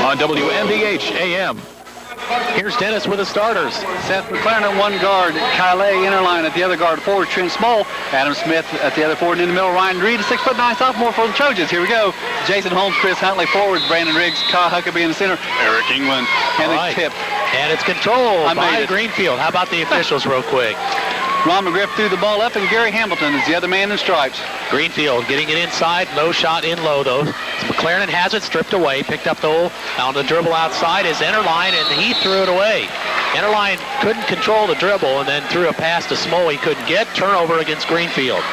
on WMDH AM. Here's Dennis with the starters. Seth McLaren at one guard, Kyle inner line at the other guard, forward Trent Small, Adam Smith at the other forward, in the middle Ryan Reed, a 6'9" sophomore for the Trojans. Here we go. Jason Holmes, Chris Huntley forward, Brandon Riggs, Kyle Huckabee in the center, Eric England, and the tip. And it's controlled by Greenfield. How about the officials real quick? Ron McGriff threw the ball up, and Gary Hamilton is the other man in stripes. Greenfield getting it inside. No shot in low, though. McLaren has it stripped away. Picked up, though, on the dribble outside is Enterline, and he threw it away. Enterline couldn't control the dribble and then threw a pass to Smo he couldn't get. Turnover against Greenfield.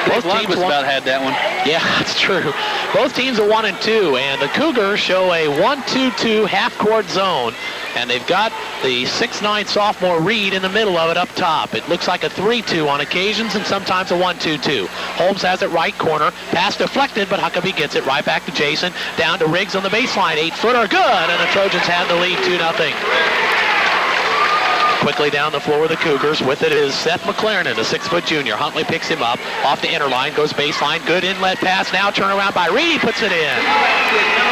Both teams about had that one. Yeah, that's true. Both teams are 1 and 2, and the Cougars show a 1-2-2 half-court zone, and they've got the 6'9" sophomore Reed in the middle of it up top. It looks like a 3-2 on occasions and sometimes a 1-2-2. Holmes has it right corner. Pass deflected, but Huckabee gets it right back to Jason. Down to Riggs on the baseline. 8-footer, good, and the Trojans have the lead 2-0. Quickly down the floor of the Cougars. With it is Seth McLaren, a 6-foot junior. Huntley picks him up. Off the inner line, goes baseline. Good inlet pass. Now turn around by Reed. He puts it in.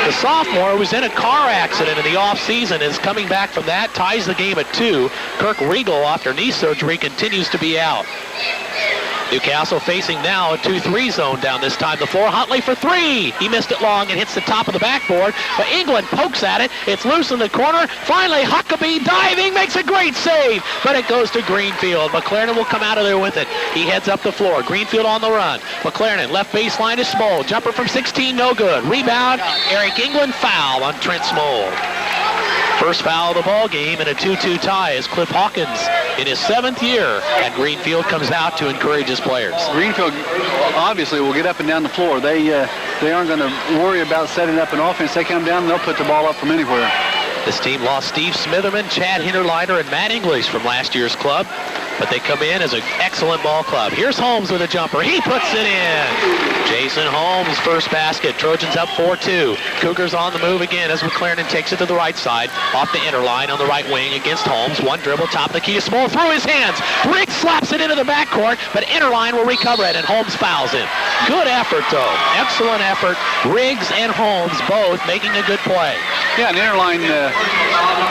The sophomore was in a car accident in the offseason, is coming back from that. Ties the game at 2. Kirk Riegel, after knee surgery, continues to be out. Newcastle facing now a 2-3 zone down this time. The floor, Huntley for 3. He missed it long and hits the top of the backboard, but England pokes at it. It's loose in the corner. Finally, Huckabee diving, makes a great save, but it goes to Greenfield. McLaren will come out of there with it. He heads up the floor. Greenfield on the run. McLaren, left baseline is Small. Jumper from 16, no good. Rebound, Eric England, foul on Trent Small. First foul of the ball game and a 2-2 tie as Cliff Hawkins in his 7th year, and Greenfield comes out to encourage his players. Greenfield obviously will get up and down the floor. They aren't going to worry about setting up an offense. They come down and they'll put the ball up from anywhere. This team lost Steve Smitherman, Chad Hinterleiter, and Matt English from last year's club, but they come in as an excellent ball club. Here's Holmes with a jumper. He puts it in. Jason Holmes, first basket. Trojans up 4-2. Cougars on the move again as McLaren takes it to the right side. Off the inner line on the right wing against Holmes. One dribble, top of the key. Small through his hands. Riggs slaps it into the backcourt, but Interline will recover it, and Holmes fouls him. Good effort, though. Excellent effort. Riggs and Holmes both making a good play. Yeah, and Interline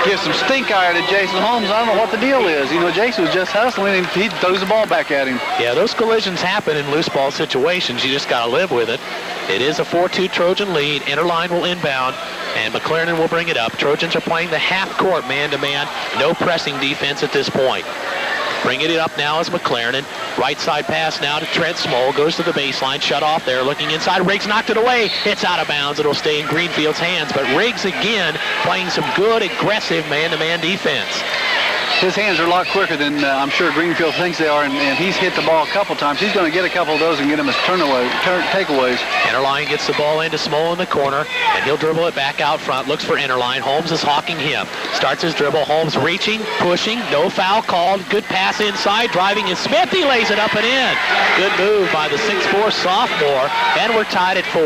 gives some stink eye to Jason Holmes. I don't know what the deal is. You know, Jason was just hustling, and he throws the ball back at him. Yeah, those collisions happen in loose ball situations. You just got to live with it. It is a 4-2 Trojan lead. Interline will inbound, and McLaren will bring it up. Trojans are playing the half-court man-to-man. No pressing defense at this point. Bringing it up now is McLaren. Right side pass now to Trent Small. Goes to the baseline. Shut off there. Looking inside. Riggs knocked it away. It's out of bounds. It'll stay in Greenfield's hands. But Riggs again playing some good, aggressive man-to-man defense. His hands are a lot quicker than I'm sure Greenfield thinks they are, and he's hit the ball a couple times. He's going to get a couple of those and get him as takeaways. Interline gets the ball into Small in the corner, and he'll dribble it back out front. Looks for Interline. Holmes is hawking him. Starts his dribble. Holmes reaching, pushing. No foul called. Good pass inside. Driving is Smith. He lays it up and in. Good move by the 6'4 sophomore, and we're tied at 4.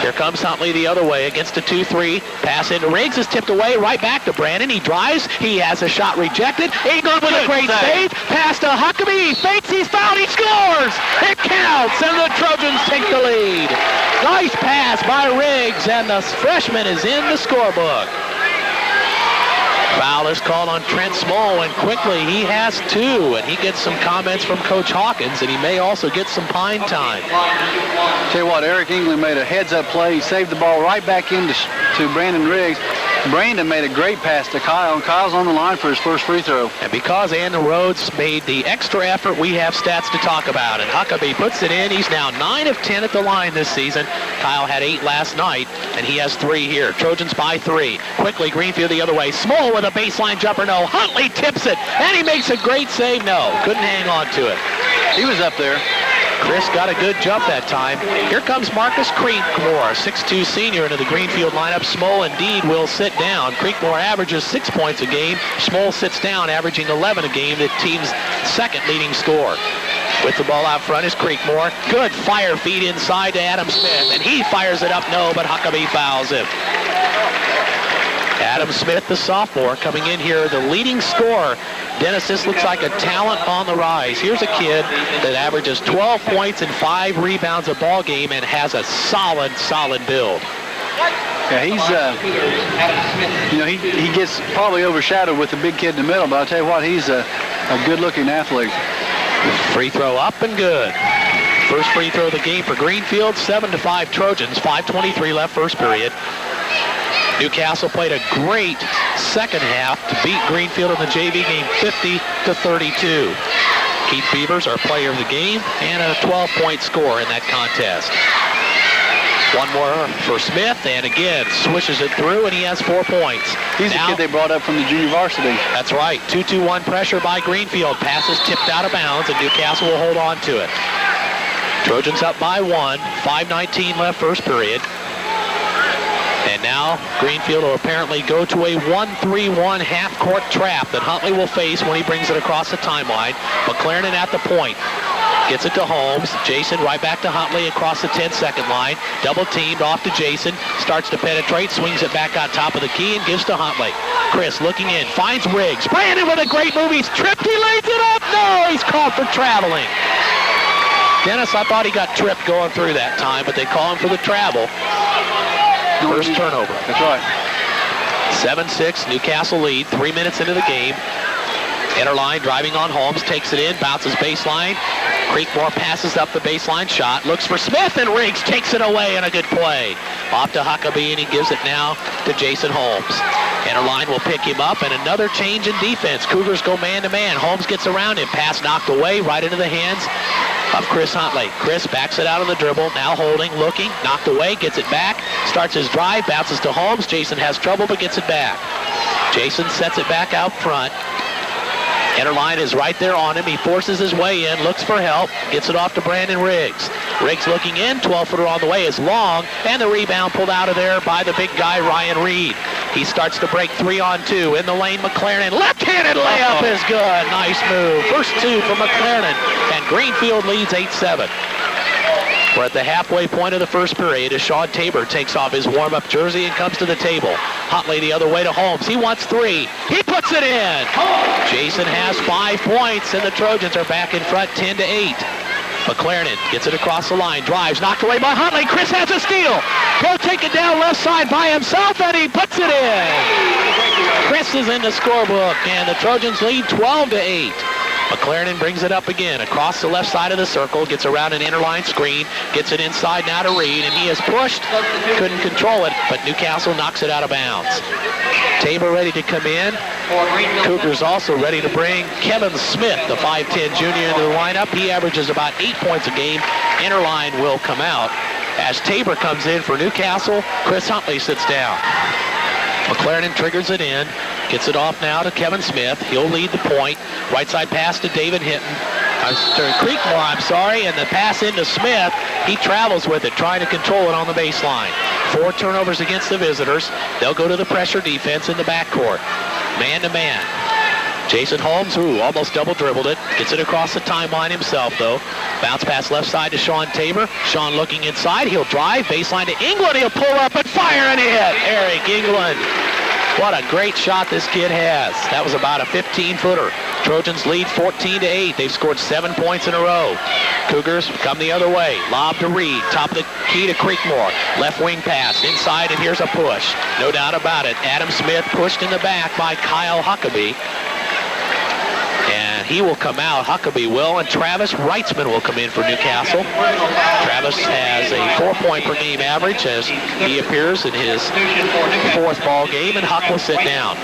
Here comes Huntley the other way against a 2-3. Pass into Riggs is tipped away. Right back to Brandon. He drives. He has a shot rejected. England with a great save. Pass to Huckabee. He fakes. He's fouled. He scores. It counts, and the Trojans take the lead. Nice pass by Riggs, and the freshman is in the scorebook. Foul is called on Trent Small, and quickly he has 2, and he gets some comments from Coach Hawkins, and he may also get some pine time. Tell you what, Eric England made a heads-up play. He saved the ball right back into Brandon Riggs. Brandon made a great pass to Kyle, and Kyle's on the line for his first free throw. And because Andrew Rhodes made the extra effort, we have stats to talk about. And Huckabee puts it in. He's now 9 of 10 at the line this season. Kyle had 8 last night, and he has 3 here. Trojans by 3. Quickly, Greenfield the other way. Small with a baseline jumper. No. Huntley tips it, and he makes a great save. No. Couldn't hang on to it. He was up there. Chris got a good jump that time. Here comes Marcus Creekmore, 6'2 senior into the Greenfield lineup. Small indeed will sit down. Creekmore averages 6 points a game. Small sits down, averaging 11 a game, the team's second leading scorer. With the ball out front is Creekmore. Good fire feed inside to Adam Smith, and he fires it up, no, but Huckabee fouls him. Adam Smith, the sophomore, coming in here, the leading scorer. Dennis, this looks like a talent on the rise. Here's a kid that averages 12 points and 5 rebounds a ball game and has a solid build. Yeah, he's, he gets probably overshadowed with the big kid in the middle, but I'll tell you what, he's a good-looking athlete. Free throw up and good. First free throw of the game for Greenfield, 7-5 Trojans, 5:23 left first period. Newcastle played a great second half to beat Greenfield in the JV game 50-32. Keith Beavers, our player of the game, and a 12-point score in that contest. One more for Smith, and again, swishes it through, and he has 4 points. He's the kid they brought up from the junior varsity. That's right. 2-2-1 pressure by Greenfield. Pass is tipped out of bounds, and Newcastle will hold on to it. Trojans up by 1. 5:19 left first period. And now Greenfield will apparently go to a 1-3-1 half-court trap that Huntley will face when he brings it across the timeline. McLaren at the point. Gets it to Holmes. Jason right back to Huntley across the 10-second line. Double teamed off to Jason. Starts to penetrate. Swings it back on top of the key and gives to Huntley. Chris looking in. Finds Riggs. Brandon with a great move. He's tripped. He lays it up. No, he's caught for traveling. Dennis, I thought he got tripped going through that time, but they call him for the travel. First turnover. That's right. 7-6, Newcastle lead, 3 minutes into the game. Inner line, driving on Holmes, takes it in, bounces baseline. Creekmore passes up the baseline shot, looks for Smith, and Riggs takes it away, and a good play. Off to Huckabee, and he gives it now to Jason Holmes. Inner line will pick him up, and another change in defense. Cougars go man-to-man. Holmes gets around him. Pass knocked away, right into the hands of Chris Huntley. Chris backs it out on the dribble, now holding, looking, knocked away, gets it back, starts his drive, bounces to Holmes. Jason has trouble, but gets it back. Jason sets it back out front. Inner line is right there on him. He forces his way in, looks for help, gets it off to Brandon Riggs. Riggs looking in, 12-footer on the way is long, and the rebound pulled out of there by the big guy, Ryan Reed. He starts to break 3-on-2. In the lane, McLaren. Left-handed layup is good. Nice move. First two for McLaren, and Greenfield leads 8-7. We're at the halfway point of the first period as Sean Tabor takes off his warm-up jersey and comes to the table. Huntley the other way to Holmes. He wants three. He puts it in. Jason has 5 points, and the Trojans are back in front 10-8. McLaren gets it across the line, drives, knocked away by Huntley. Chris has a steal. He'll take it down left side by himself, and he puts it in. Chris is in the scorebook, and the Trojans lead 12-8. McLaren brings it up again across the left side of the circle, gets around an inner line screen, gets it inside now to Reed, and he is pushed, couldn't control it, but Newcastle knocks it out of bounds. Tabor ready to come in. Cougars also ready to bring Kevin Smith, the 5'10 junior, into the lineup. He averages about 8 points a game. Inner line will come out. As Tabor comes in for Newcastle, Chris Huntley sits down. McLaren triggers it in, gets it off now to Kevin Smith. He'll lead the point. Right side pass to David Hinton. Creekmore, I'm sorry, and the pass into Smith. He travels with it, trying to control it on the baseline. 4 turnovers against the visitors. They'll go to the pressure defense in the backcourt. Man-to-man. Jason Holmes, who almost double dribbled it, gets it across the timeline himself, though. Bounce pass left side to Sean Tabor. Sean looking inside. He'll drive. Baseline to England. He'll pull up and fire and hit. Eric England. What a great shot this kid has. That was about a 15-footer. Trojans lead 14-8. They've scored 7 points in a row. Cougars come the other way. Lob to Reed. Top of the key to Creekmore. Left wing pass. Inside, and here's a push. No doubt about it. Adam Smith pushed in the back by Kyle Huckabee. And he will come out. Huckabee will, and Travis Reitzman will come in for Newcastle. Travis has a 4-point per game average as he appears in his 4th ball game, and Huck will sit down.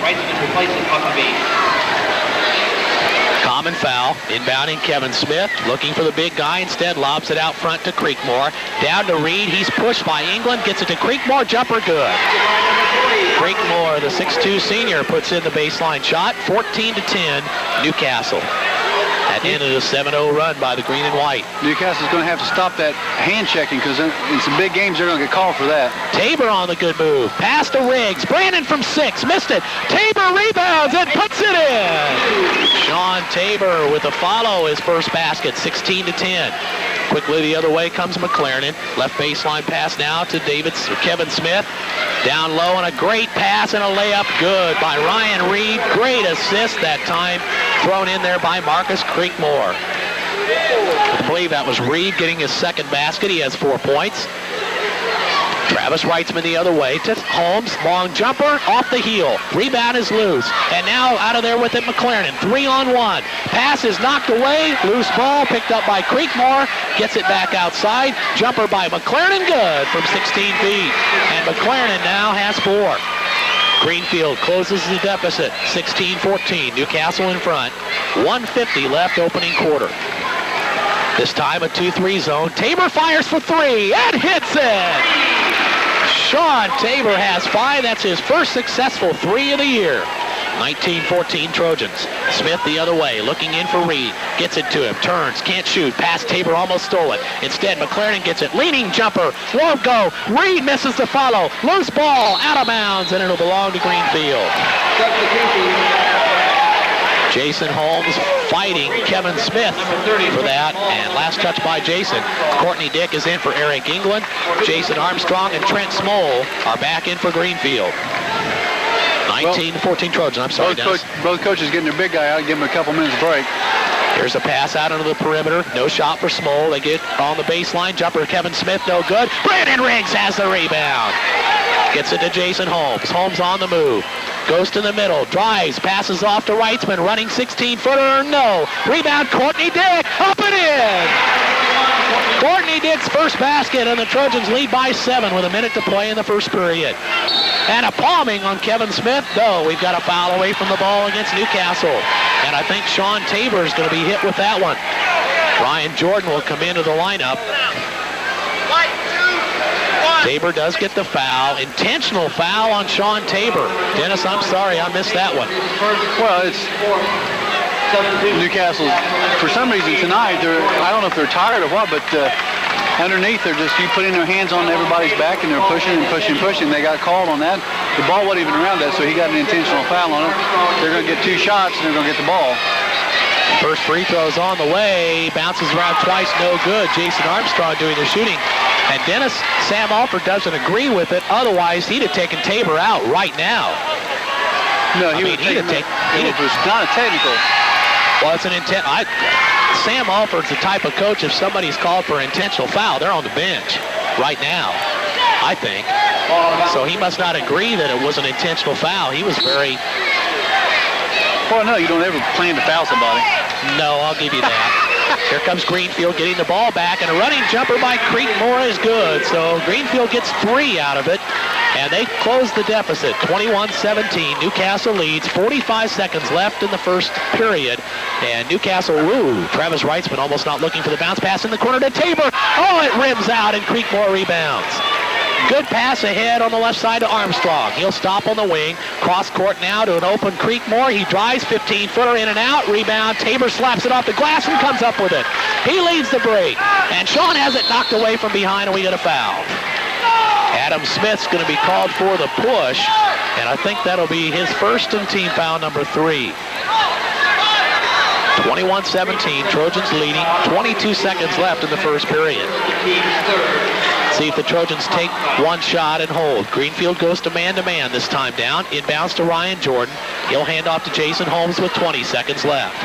Common foul, inbounding Kevin Smith, looking for the big guy, instead lobs it out front to Creekmore. Down to Reed, he's pushed by England, gets it to Creekmore, jumper good. Creekmore, the 6'2 senior, puts in the baseline shot, 14-10, Newcastle. At the end of the 7-0 run by the green and white. Newcastle's going to have to stop that hand checking because in some big games they're going to get called for that. Tabor on the good move. Pass to Riggs. Brandon from 6. Missed it. Tabor rebounds and puts it in. Sean Tabor with a follow, his first basket, 16-10. Quickly the other way comes McLaren. Left baseline pass now to Kevin Smith. Down low, and a great pass and a layup good by Ryan Reed. Great assist that time, thrown in there by Marcus Creekmore. I believe that was Reed getting his second basket. He has 4 points. Travis Wrightsman the other way to Holmes. Long jumper off the heel. Rebound is loose. And now out of there with it, McLaren. 3-on-1. Pass is knocked away. Loose ball picked up by Creekmore. Gets it back outside. Jumper by McLaren, good from 16 feet. And McLaren now has 4. Greenfield closes the deficit, 16-14. Newcastle in front. 1:50 left opening quarter. This time a 2-3 zone. Tabor fires for 3 and hits it! Sean Tabor has 5. That's his first successful 3 of the year. 19-14 Trojans. Smith the other way, looking in for Reed. Gets it to him, turns, can't shoot. Pass Tabor, almost stole it. Instead, McLaren gets it. Leaning jumper, won't go. Reed misses the follow. Loose ball, out of bounds, and it'll belong to Greenfield. Jason Holmes fighting Kevin Smith for that, and last touch by Jason. Courtney Dick is in for Eric England. Jason Armstrong and Trent Smole are back in for Greenfield. 19-14 Trojans. I'm sorry, Dennis. Both coaches getting their big guy out and give him a couple minutes break. Here's a pass out into the perimeter. No shot for Smole. They get on the baseline. Jumper Kevin Smith, no good. Brandon Riggs has the rebound. Gets it to Jason Holmes. Holmes on the move. Goes to the middle. Drives. Passes off to Wrightsman. Running 16-footer. No. Rebound Courtney Dick. Up and in. Courtney Dick's first basket, and the Trojans lead by 7 with a minute to play in the first period. And a palming on Kevin Smith. No, we've got a foul away from the ball against Newcastle. And I think Sean Tabor is going to be hit with that one. Ryan Jordan will come into the lineup. Tabor does get the foul. Intentional foul on Sean Tabor. Dennis, I'm sorry, I missed that one. Well, it's Newcastle. For some reason tonight, I don't know if they're tired or what, but underneath they're just, you putting their hands on everybody's back and they're pushing and pushing and pushing. They got called on that. The ball wasn't even around that, so he got an intentional foul on it. They're going to get 2 shots and they're going to get the ball. First free throw's on the way. Bounces around twice, no good. Jason Armstrong doing the shooting. And Dennis, Sam Alford doesn't agree with it. Otherwise, he'd have taken Tabor out right now. No, he would have taken it. Was not a technical. Well, it's an intent. Sam Alford's the type of coach, if somebody's called for an intentional foul, they're on the bench right now, I think. So he must not agree that it was an intentional foul. He was very... Well, no, you don't ever plan to foul somebody. No, I'll give you that. Here comes Greenfield getting the ball back, and a running jumper by Creekmore is good. So Greenfield gets 3 out of it, and they close the deficit. 21-17. Newcastle leads. 45 seconds left in the first period. And Newcastle, Travis Wrightsman almost not looking for the bounce pass in the corner to Tabor. Oh, it rims out, and Creekmore rebounds. Good pass ahead on the left side to Armstrong. He'll stop on the wing. Cross court now to an open Creekmore. He drives 15-footer in and out. Rebound. Tabor slaps it off the glass and comes up with it. He leads the break. And Sean has it knocked away from behind, and we get a foul. Adam Smith's going to be called for the push, and I think that'll be his first and team foul number 3. 21-17. Trojans leading. 22 seconds left in the first period. See if the Trojans take one shot and hold. Greenfield goes to man-to-man this time down. Inbounds to Ryan Jordan. He'll hand off to Jason Holmes with 20 seconds left.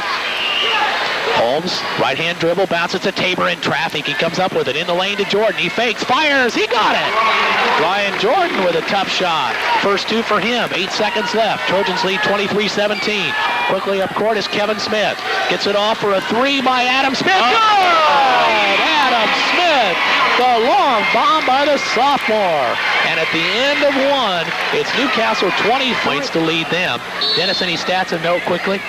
Holmes, right-hand dribble, bounces to Tabor in traffic. He comes up with it in the lane to Jordan. He fakes, fires, he got it! Ryan Jordan with a tough shot. First 2 for him, 8 seconds left. Trojans lead 23-17. Quickly up court is Kevin Smith. Gets it off for a 3 by Adam Smith. Good! Adam Smith! The long bomb by the sophomore. And at the end of 1, it's Newcastle 20 points to lead them. Dennis, any stats and note quickly?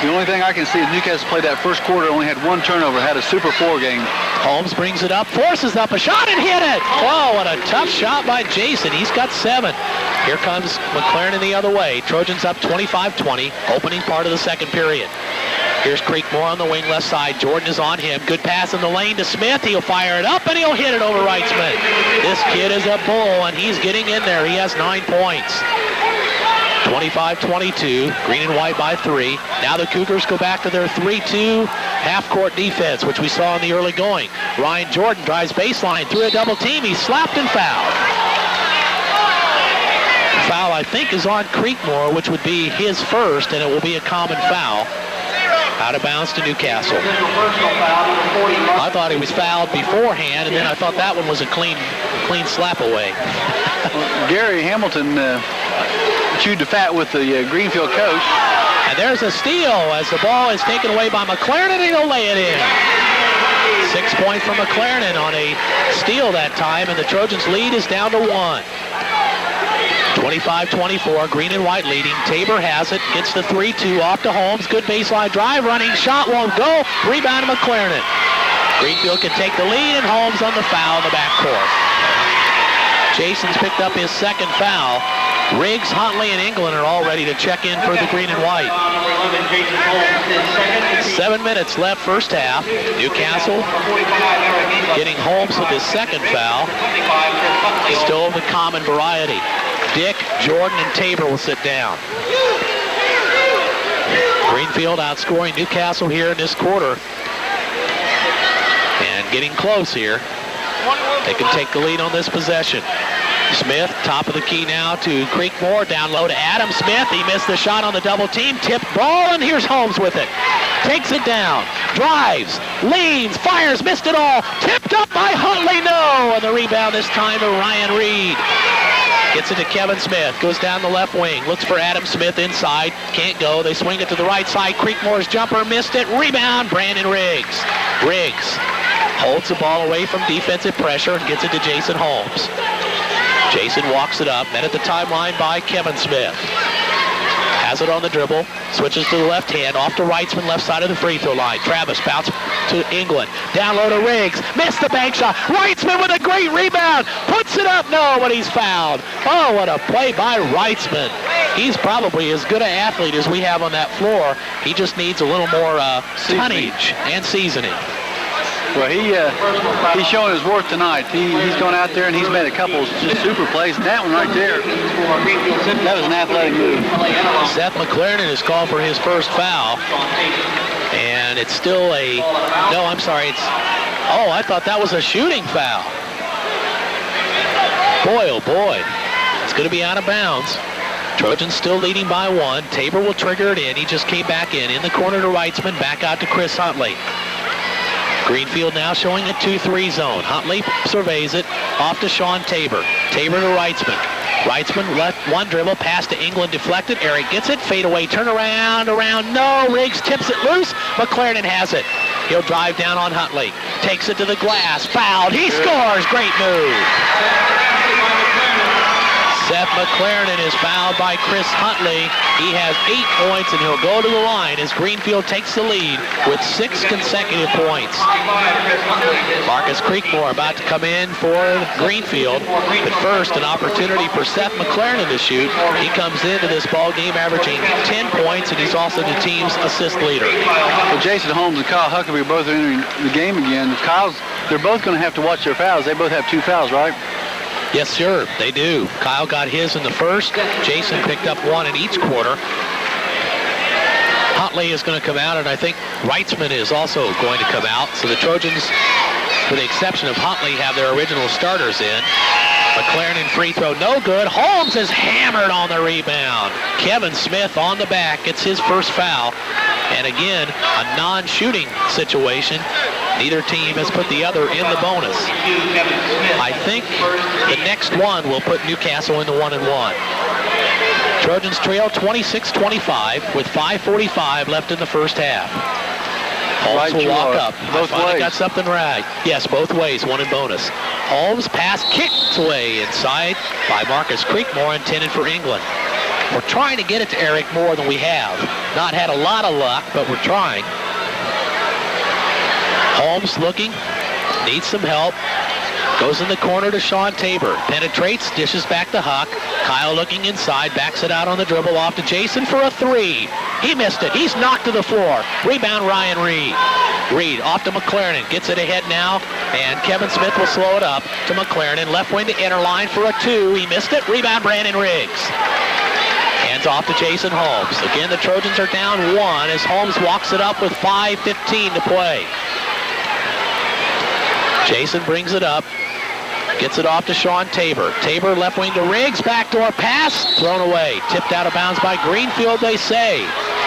The only thing I can see is Newcastle played that first quarter, only had 1 turnover, had a Super 4 game. Holmes brings it up, forces up a shot and hit it. Oh, what a tough shot by Jason. He's got 7. Here comes McLaren the other way. Trojans up 25-20, opening part of the second period. Here's Creekmore on the wing left side. Jordan is on him. Good pass in the lane to Smith. He'll fire it up and he'll hit it over Wrightsman. This kid is a bull and he's getting in there. He has 9 points. 25-22, green and white by 3. Now the Cougars go back to their 3-2 half-court defense, which we saw in the early going. Ryan Jordan drives baseline through a double team. He's slapped and fouled. Foul, I think, is on Creekmore, which would be his first, and it will be a common foul. Out of bounds to Newcastle. I thought he was fouled beforehand, and then I thought that one was a clean slap away. Gary Hamilton chewed the fat with the Greenfield coach. And there's a steal as the ball is taken away by McLaren, and he'll lay it in. 6 points from McLaren on a steal that time, and the Trojans' lead is down to 1. 25-24, green and white leading. Tabor has it, gets the 3-2 off to Holmes. Good baseline drive, running shot won't go. Rebound to McLaren. Greenfield can take the lead, and Holmes on the foul in the backcourt. Jason's picked up his second foul. Riggs, Huntley, and England are all ready to check in for the green and white. 7 minutes left first half. Newcastle getting Holmes with his second foul. Still of the common variety. Dick, Jordan, and Tabor will sit down. Greenfield outscoring Newcastle here in this quarter. And getting close here. They can take the lead on this possession. Smith, top of the key now to Creekmore. Down low to Adam Smith. He missed the shot on the double team. Tipped ball, and here's Holmes with it. Takes it down. Drives. Leans. Fires. Missed it all. Tipped up by Huntley. No. And the rebound this time to Ryan Reed. Gets it to Kevin Smith. Goes down the left wing. Looks for Adam Smith inside. Can't go. They swing it to the right side. Creekmore's jumper. Missed it. Rebound. Brandon Riggs. Riggs holds the ball away from defensive pressure and gets it to Jason Holmes. Jason walks it up, met at the timeline by Kevin Smith. Has it on the dribble, switches to the left hand, off to Reitzman, left side of the free throw line. Travis bounce to England, down low to Riggs, missed the bank shot. Reitzman with a great rebound, puts it up, no, but he's fouled. Oh, what a play by Reitzman. He's probably as good an athlete as we have on that floor. He just needs a little more tonnage and seasoning. Well, he's showing his worth tonight. He's gone out there and he's made a couple just super plays. That one right there, that was an athletic move. Seth McLaren is called for his first foul. And it's still I thought that was a shooting foul. Boy, oh boy. It's going to be out of bounds. Trojans still leading by 1. Tabor will trigger it in. He just came back in the corner to Reitzman, back out to Chris Huntley. Greenfield now showing a 2-3 zone. Huntley surveys it, off to Sean Tabor. Tabor to Reitzman. Reitzman left one dribble, pass to England, deflected. Eric gets it, fade away, turn around, no. Riggs tips it loose. McLaren has it. He'll drive down on Huntley. Takes it to the glass, fouled. He scores, great move. Seth McLaren is fouled by Chris Huntley. He has 8 points, and he'll go to the line as Greenfield takes the lead with 6 consecutive points. Marcus Creekmore about to come in for Greenfield, but first an opportunity for Seth McLaren to shoot. He comes into this ball game averaging 10 points, and he's also the team's assist leader. Well, Jason Holmes and Kyle Huckabee are both entering the game again. They're both going to have to watch their fouls. They both have 2 fouls, right? Yes, sir, they do. Kyle got his in the first. Jason picked up 1 in each quarter. Huntley is going to come out, and I think Reitzman is also going to come out. So the Trojans, with the exception of Huntley, have their original starters in. McLaren in free throw, no good. Holmes is hammered on the rebound. Kevin Smith on the back gets his first foul. And again, a non-shooting situation. Neither team has put the other in the bonus. I think the next one will put Newcastle into 1-1. Trojans trail 26-25 with 5:45 left in the first half. Holmes will walk up. Both ways. Got something right. Yes, both ways, 1 in bonus. Holmes pass kicked away inside by Marcus Creekmore, intended for England. We're trying to get it to Eric more than we have. Not had a lot of luck, but we're trying. Holmes looking, needs some help. Goes in the corner to Sean Tabor. Penetrates, dishes back to Huck. Kyle looking inside, backs it out on the dribble off to Jason for a 3. He missed it. He's knocked to the floor. Rebound Ryan Reed. Reed off to McLaren. Gets it ahead now, and Kevin Smith will slow it up to McLaren. Left wing to inner line for a 2. He missed it. Rebound Brandon Riggs. Hands off to Jason Holmes. Again, the Trojans are down 1 as Holmes walks it up with 5:15 to play. Jason brings it up. Gets it off to Sean Tabor. Tabor left wing to Riggs. Backdoor pass. Thrown away. Tipped out of bounds by Greenfield, they say.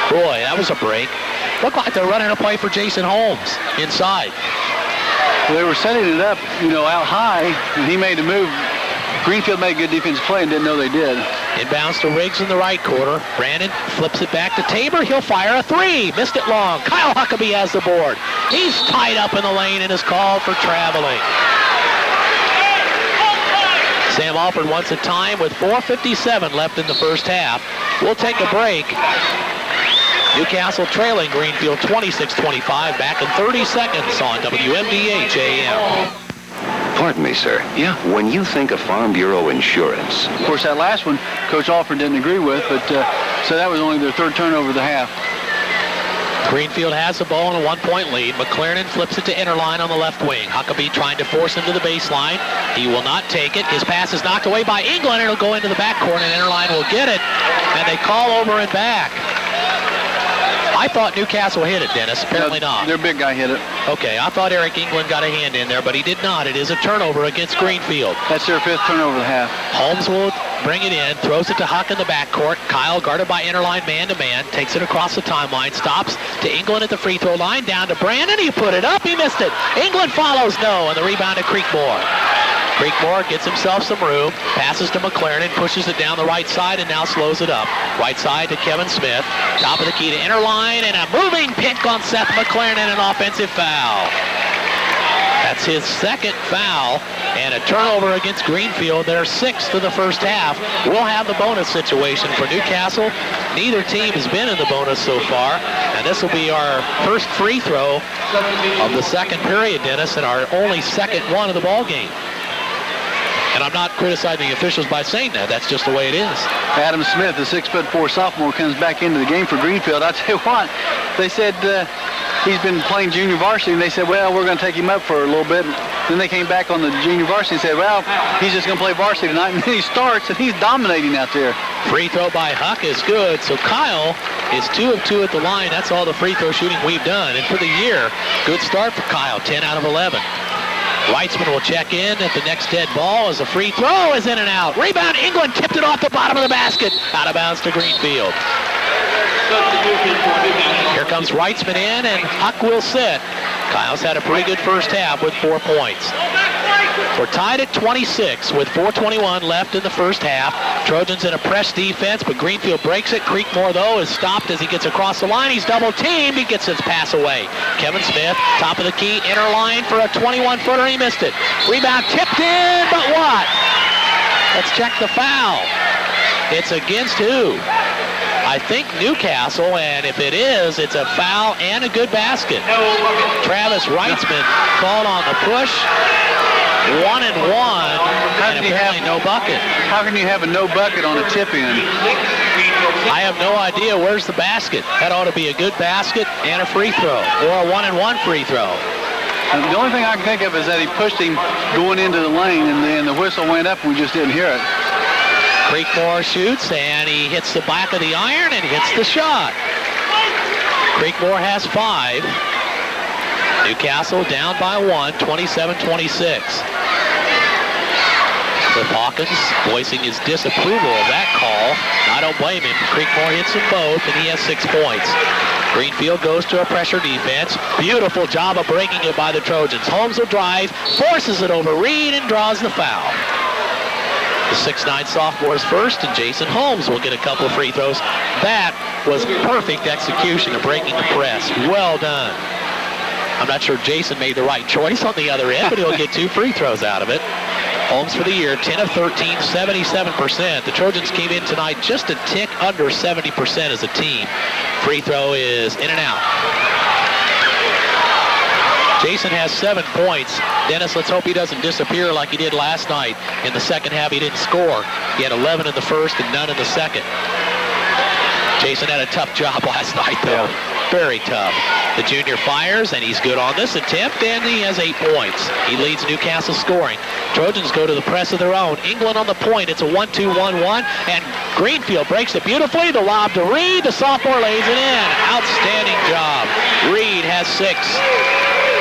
Boy, that was a break. Looked like they're running a play for Jason Holmes inside. Well, they were setting it up, out high, and he made a move. Greenfield made a good defensive play and didn't know they did. Inbounds to Riggs in the right quarter. Brandon flips it back to Tabor. He'll fire a three. Missed it long. Kyle Huckabee has the board. He's tied up in the lane and is called for traveling. Sam Alford wants a time with 4:57 left in the first half. We'll take a break. Newcastle trailing Greenfield 26-25. Back in 30 seconds on WMDH AM. Pardon me, sir. Yeah. When you think of Farm Bureau Insurance... Of course, that last one, Coach Alford didn't agree with, but so that was only their third turnover of the half. Greenfield has the ball in a 1-point lead. McLaren flips it to Interline on the left wing. Huckabee trying to force him to the baseline. He will not take it. His pass is knocked away by England. It'll go into the backcourt, and Interline will get it. And they call over and back. I thought Newcastle hit it, Dennis. Apparently not. Their big guy hit it. Okay, I thought Eric England got a hand in there, but he did not. It is a turnover against Greenfield. That's their fifth turnover of the half. Holmes will bring it in, throws it to Huck in the backcourt. Kyle, guarded by Interline man-to-man, takes it across the timeline, stops to England at the free throw line, down to Brandon. He put it up, he missed it. England follows, no, and the rebound to Creekmore. Creekmore gets himself some room, passes to McLaren, pushes it down the right side, and now slows it up. Right side to Kevin Smith. Top of the key to Interline, and a moving pick on Seth McLaren, and an offensive foul. That's his second foul, and a turnover against Greenfield. They're sixth of the first half. We'll have the bonus situation for Newcastle. Neither team has been in the bonus so far, and this will be our first free throw of the second period, Dennis, and our only second one of the ball game. And I'm not criticizing the officials by saying that. That's just the way it is. Adam Smith, the 6'4" sophomore, comes back into the game for Greenfield. I'll tell you what, they said he's been playing junior varsity, and they said, well, we're going to take him up for a little bit. Then they came back on the junior varsity and said, well, he's just going to play varsity tonight. And then he starts, and he's dominating out there. Free throw by Huck is good. So Kyle is 2 of 2 at the line. That's all the free throw shooting we've done. And for the year, good start for Kyle, 10 out of 11. Weitzman will check in at the next dead ball as a free throw is in and out. Rebound, England tipped it off the bottom of the basket. Out of bounds to Greenfield. Here comes Weitzman in, and Huck will sit. Kyle's had a pretty good first half with 4 points. We're tied at 26 with 4:21 left in the first half. Trojans in a press defense, but Greenfield breaks it. Creekmore, though, is stopped as he gets across the line. He's double-teamed. He gets his pass away. Kevin Smith, top of the key, inner line for a 21-footer. He missed it. Rebound tipped in, but what? Let's check the foul. It's against who? I think Newcastle, and if it is, it's a foul and a good basket. Travis Weitzman called on the push. 1 and 1, and apparently no bucket. How can you have a no bucket on a tip-in? I have no idea. Where's the basket? That ought to be a good basket and a free throw, or a 1 and 1 free throw. And the only thing I can think of is that he pushed him going into the lane, and then the whistle went up, and we just didn't hear it. Creekmore shoots, and he hits the back of the iron and hits the shot. Creekmore has 5. Newcastle down by 1, 27-26. Cliff Hawkins voicing his disapproval of that call. I don't blame him. Creekmore hits them both, and he has 6 points. Greenfield goes to a pressure defense. Beautiful job of breaking it by the Trojans. Holmes will drive, forces it over Reed, and draws the foul. The 6'9" sophomore is first, and Jason Holmes will get a couple of free throws. That was perfect execution of breaking the press. Well done. I'm not sure Jason made the right choice on the other end, but he'll get 2 free throws out of it. Holmes for the year, 10 of 13, 77%. The Trojans came in tonight just a tick under 70% as a team. Free throw is in and out. Jason has 7 points. Dennis, let's hope he doesn't disappear like he did last night. In the second half, he didn't score. He had 11 in the first and none in the second. Jason had a tough job last night, though. Very tough. The junior fires, and he's good on this attempt, and he has 8 points. He leads Newcastle scoring. Trojans go to the press of their own. England on the point. It's a 1-2-1-1, and Greenfield breaks it beautifully. The lob to Reed. The sophomore lays it in. Outstanding job. Reed has 6.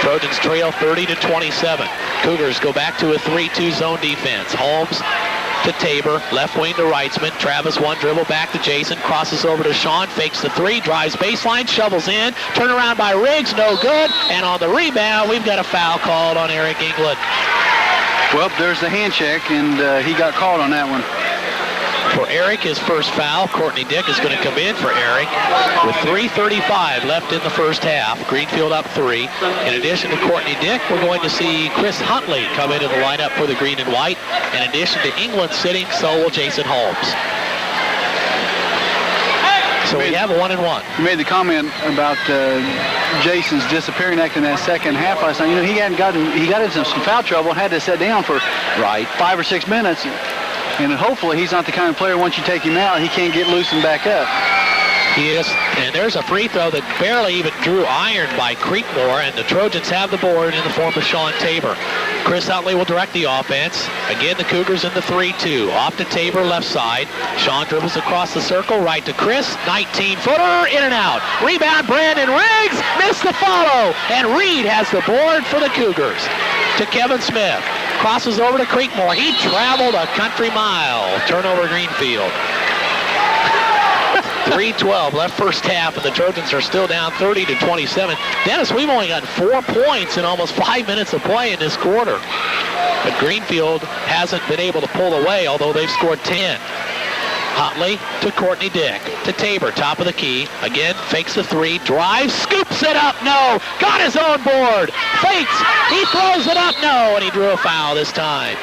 Trojans trail 30-27. Cougars go back to a 3-2 zone defense. Holmes to Tabor, left wing to Reitzman. Travis one dribble back to Jason, crosses over to Sean, fakes the three, drives baseline, shovels in, turn around by Riggs, no good, and on the rebound, we've got a foul called on Eric England. Well, there's the hand check, and he got called on that one. For Eric, his first foul. Courtney Dick is going to come in for Eric with 3:35 left in the first half. Greenfield up 3. In addition to Courtney Dick, we're going to see Chris Huntley come into the lineup for the green and white. In addition to England sitting, so will Jason Holmes. So we have a 1-1. You made the comment about Jason's disappearing act in that second half last night. You know, he got into some foul trouble and had to sit down for 5 or 6 minutes. And hopefully he's not the kind of player, once you take him out, he can't get loosened back up. He is, and there's a free throw that barely even drew iron by Creekmore, and the Trojans have the board in the form of Sean Tabor. Chris Huntley will direct the offense. Again, the Cougars in the 3-2. Off to Tabor, left side. Sean dribbles across the circle, right to Chris. 19-footer, in and out. Rebound, Brandon Riggs, missed the follow, and Reed has the board for the Cougars. To Kevin Smith. Crosses over to Creekmore. He traveled a country mile. Turnover Greenfield. 3:12 left first half, and the Trojans are still down 30-27. Dennis, we've only gotten 4 points in almost 5 minutes of play in this quarter. But Greenfield hasn't been able to pull away, although they've scored 10. Huntley to Courtney Dick, to Tabor, top of the key. Again, fakes the three, drives, scoops it up, no! Got his own board! Fakes, he throws it up, no! And he drew a foul this time.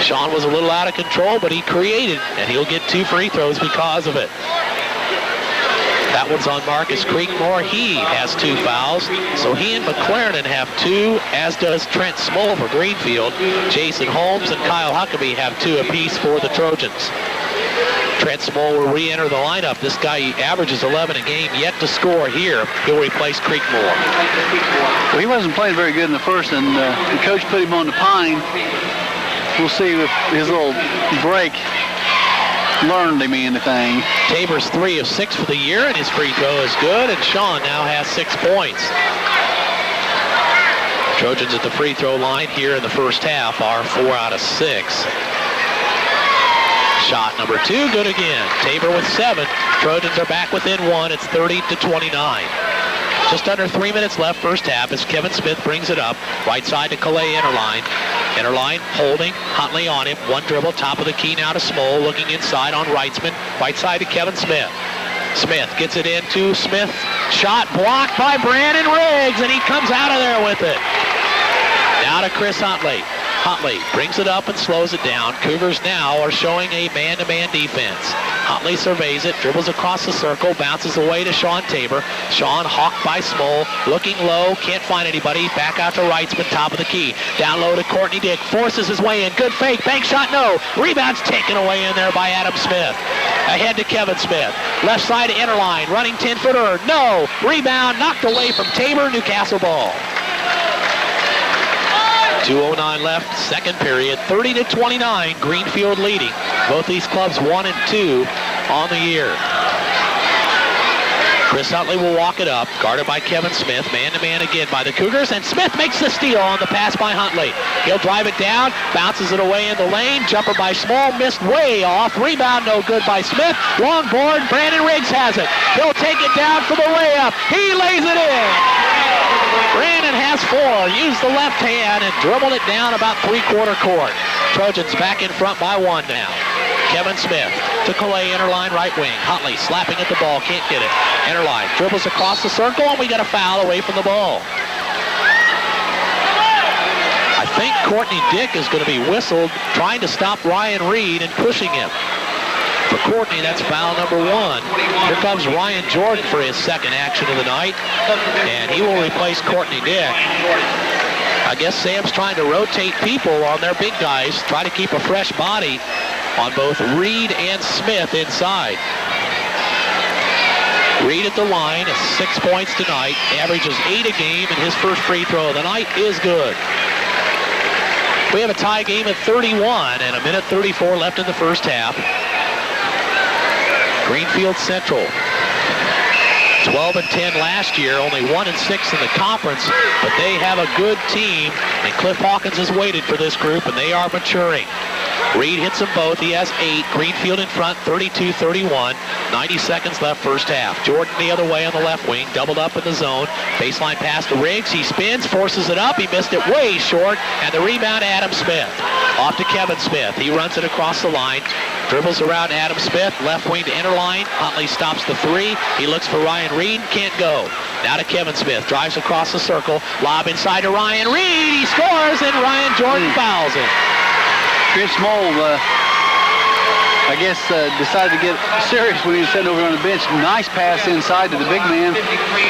Sean was a little out of control, but he created, and he'll get 2 free throws because of it. That one's on Marcus Creekmore. He has 2 fouls, so he and McLaren have 2, as does Trent Small for Greenfield. Jason Holmes and Kyle Huckabee have 2 apiece for the Trojans. Trent Small will re-enter the lineup. This guy averages 11 a game, yet to score here. He'll replace Creekmore. Well, he wasn't playing very good in the first, and the coach put him on the pine. We'll see if his little break learned him anything. Tabor's 3 of 6 for the year, and his free throw is good, and Sean now has 6 points. Trojans at the free throw line here in the first half are 4 out of 6. Shot number 2, good again. Tabor with 7. Trojans are back within 1. It's 30-29. Just under 3 minutes left first half as Kevin Smith brings it up. Right side to Calais Interline. Interline holding, Huntley on him. One dribble, top of the key now to Small, looking inside on Reitzman. Right side to Kevin Smith. Smith gets it into Smith. Shot blocked by Brandon Riggs, and he comes out of there with it. Now to Chris Huntley. Huntley brings it up and slows it down. Cougars now are showing a man-to-man defense. Huntley surveys it, dribbles across the circle, bounces away to Sean Tabor. Sean hawked by Small, looking low, can't find anybody. Back out to Reitzman, top of the key. Down low to Courtney Dick, forces his way in. Good fake, bank shot, no. Rebound's taken away in there by Adam Smith. Ahead to Kevin Smith. Left side to Interline, running 10-footer, no. Rebound knocked away from Tabor, Newcastle ball. 2:09 left, second period, 30-29, Greenfield leading. Both these clubs 1 and 2 on the year. Chris Huntley will walk it up, guarded by Kevin Smith, man-to-man again by the Cougars, and Smith makes the steal on the pass by Huntley. He'll drive it down, bounces it away in the lane, jumper by Small, missed way off, rebound no good by Smith, long board, Brandon Riggs has it. He'll take it down for the layup, he lays it in. Brandon has 4, used the left hand and dribbled it down about 3/4 court. Trojans back in front by 1 now. Kevin Smith to Calais, Interline right wing. Huntley slapping at the ball, can't get it. Interline dribbles across the circle, and we got a foul away from the ball. I think Courtney Dick is going to be whistled, trying to stop Ryan Reed and pushing him. For Courtney, that's foul number 1. Here comes Ryan Jordan for his second action of the night, and he will replace Courtney Dick. I guess Sam's trying to rotate people on their big guys, try to keep a fresh body on both Reed and Smith inside. Reed at the line, 6 points tonight, averages 8 a game, and his first free throw of the night is good. We have a tie game at 31 and 1:34 left in the first half. Greenfield-Central, 12-10 last year, only 1-6 in the conference, but they have a good team, and Cliff Hawkins has waited for this group, and they are maturing. Reed hits them both. He has 8. Greenfield in front, 32-31. 90 seconds left first half. Jordan the other way on the left wing, doubled up in the zone. Baseline pass to Riggs. He spins, forces it up. He missed it way short. And the rebound, Adam Smith. Off to Kevin Smith. He runs it across the line. Dribbles around Adam Smith. Left wing to inner line. Huntley stops the 3. He looks for Ryan Reed. Can't go. Now to Kevin Smith. Drives across the circle. Lob inside to Ryan Reed. He scores, and Ryan Jordan fouls him. Chris Moll, I guess, decided to get serious when he was sitting over on the bench. Nice pass inside to the big man.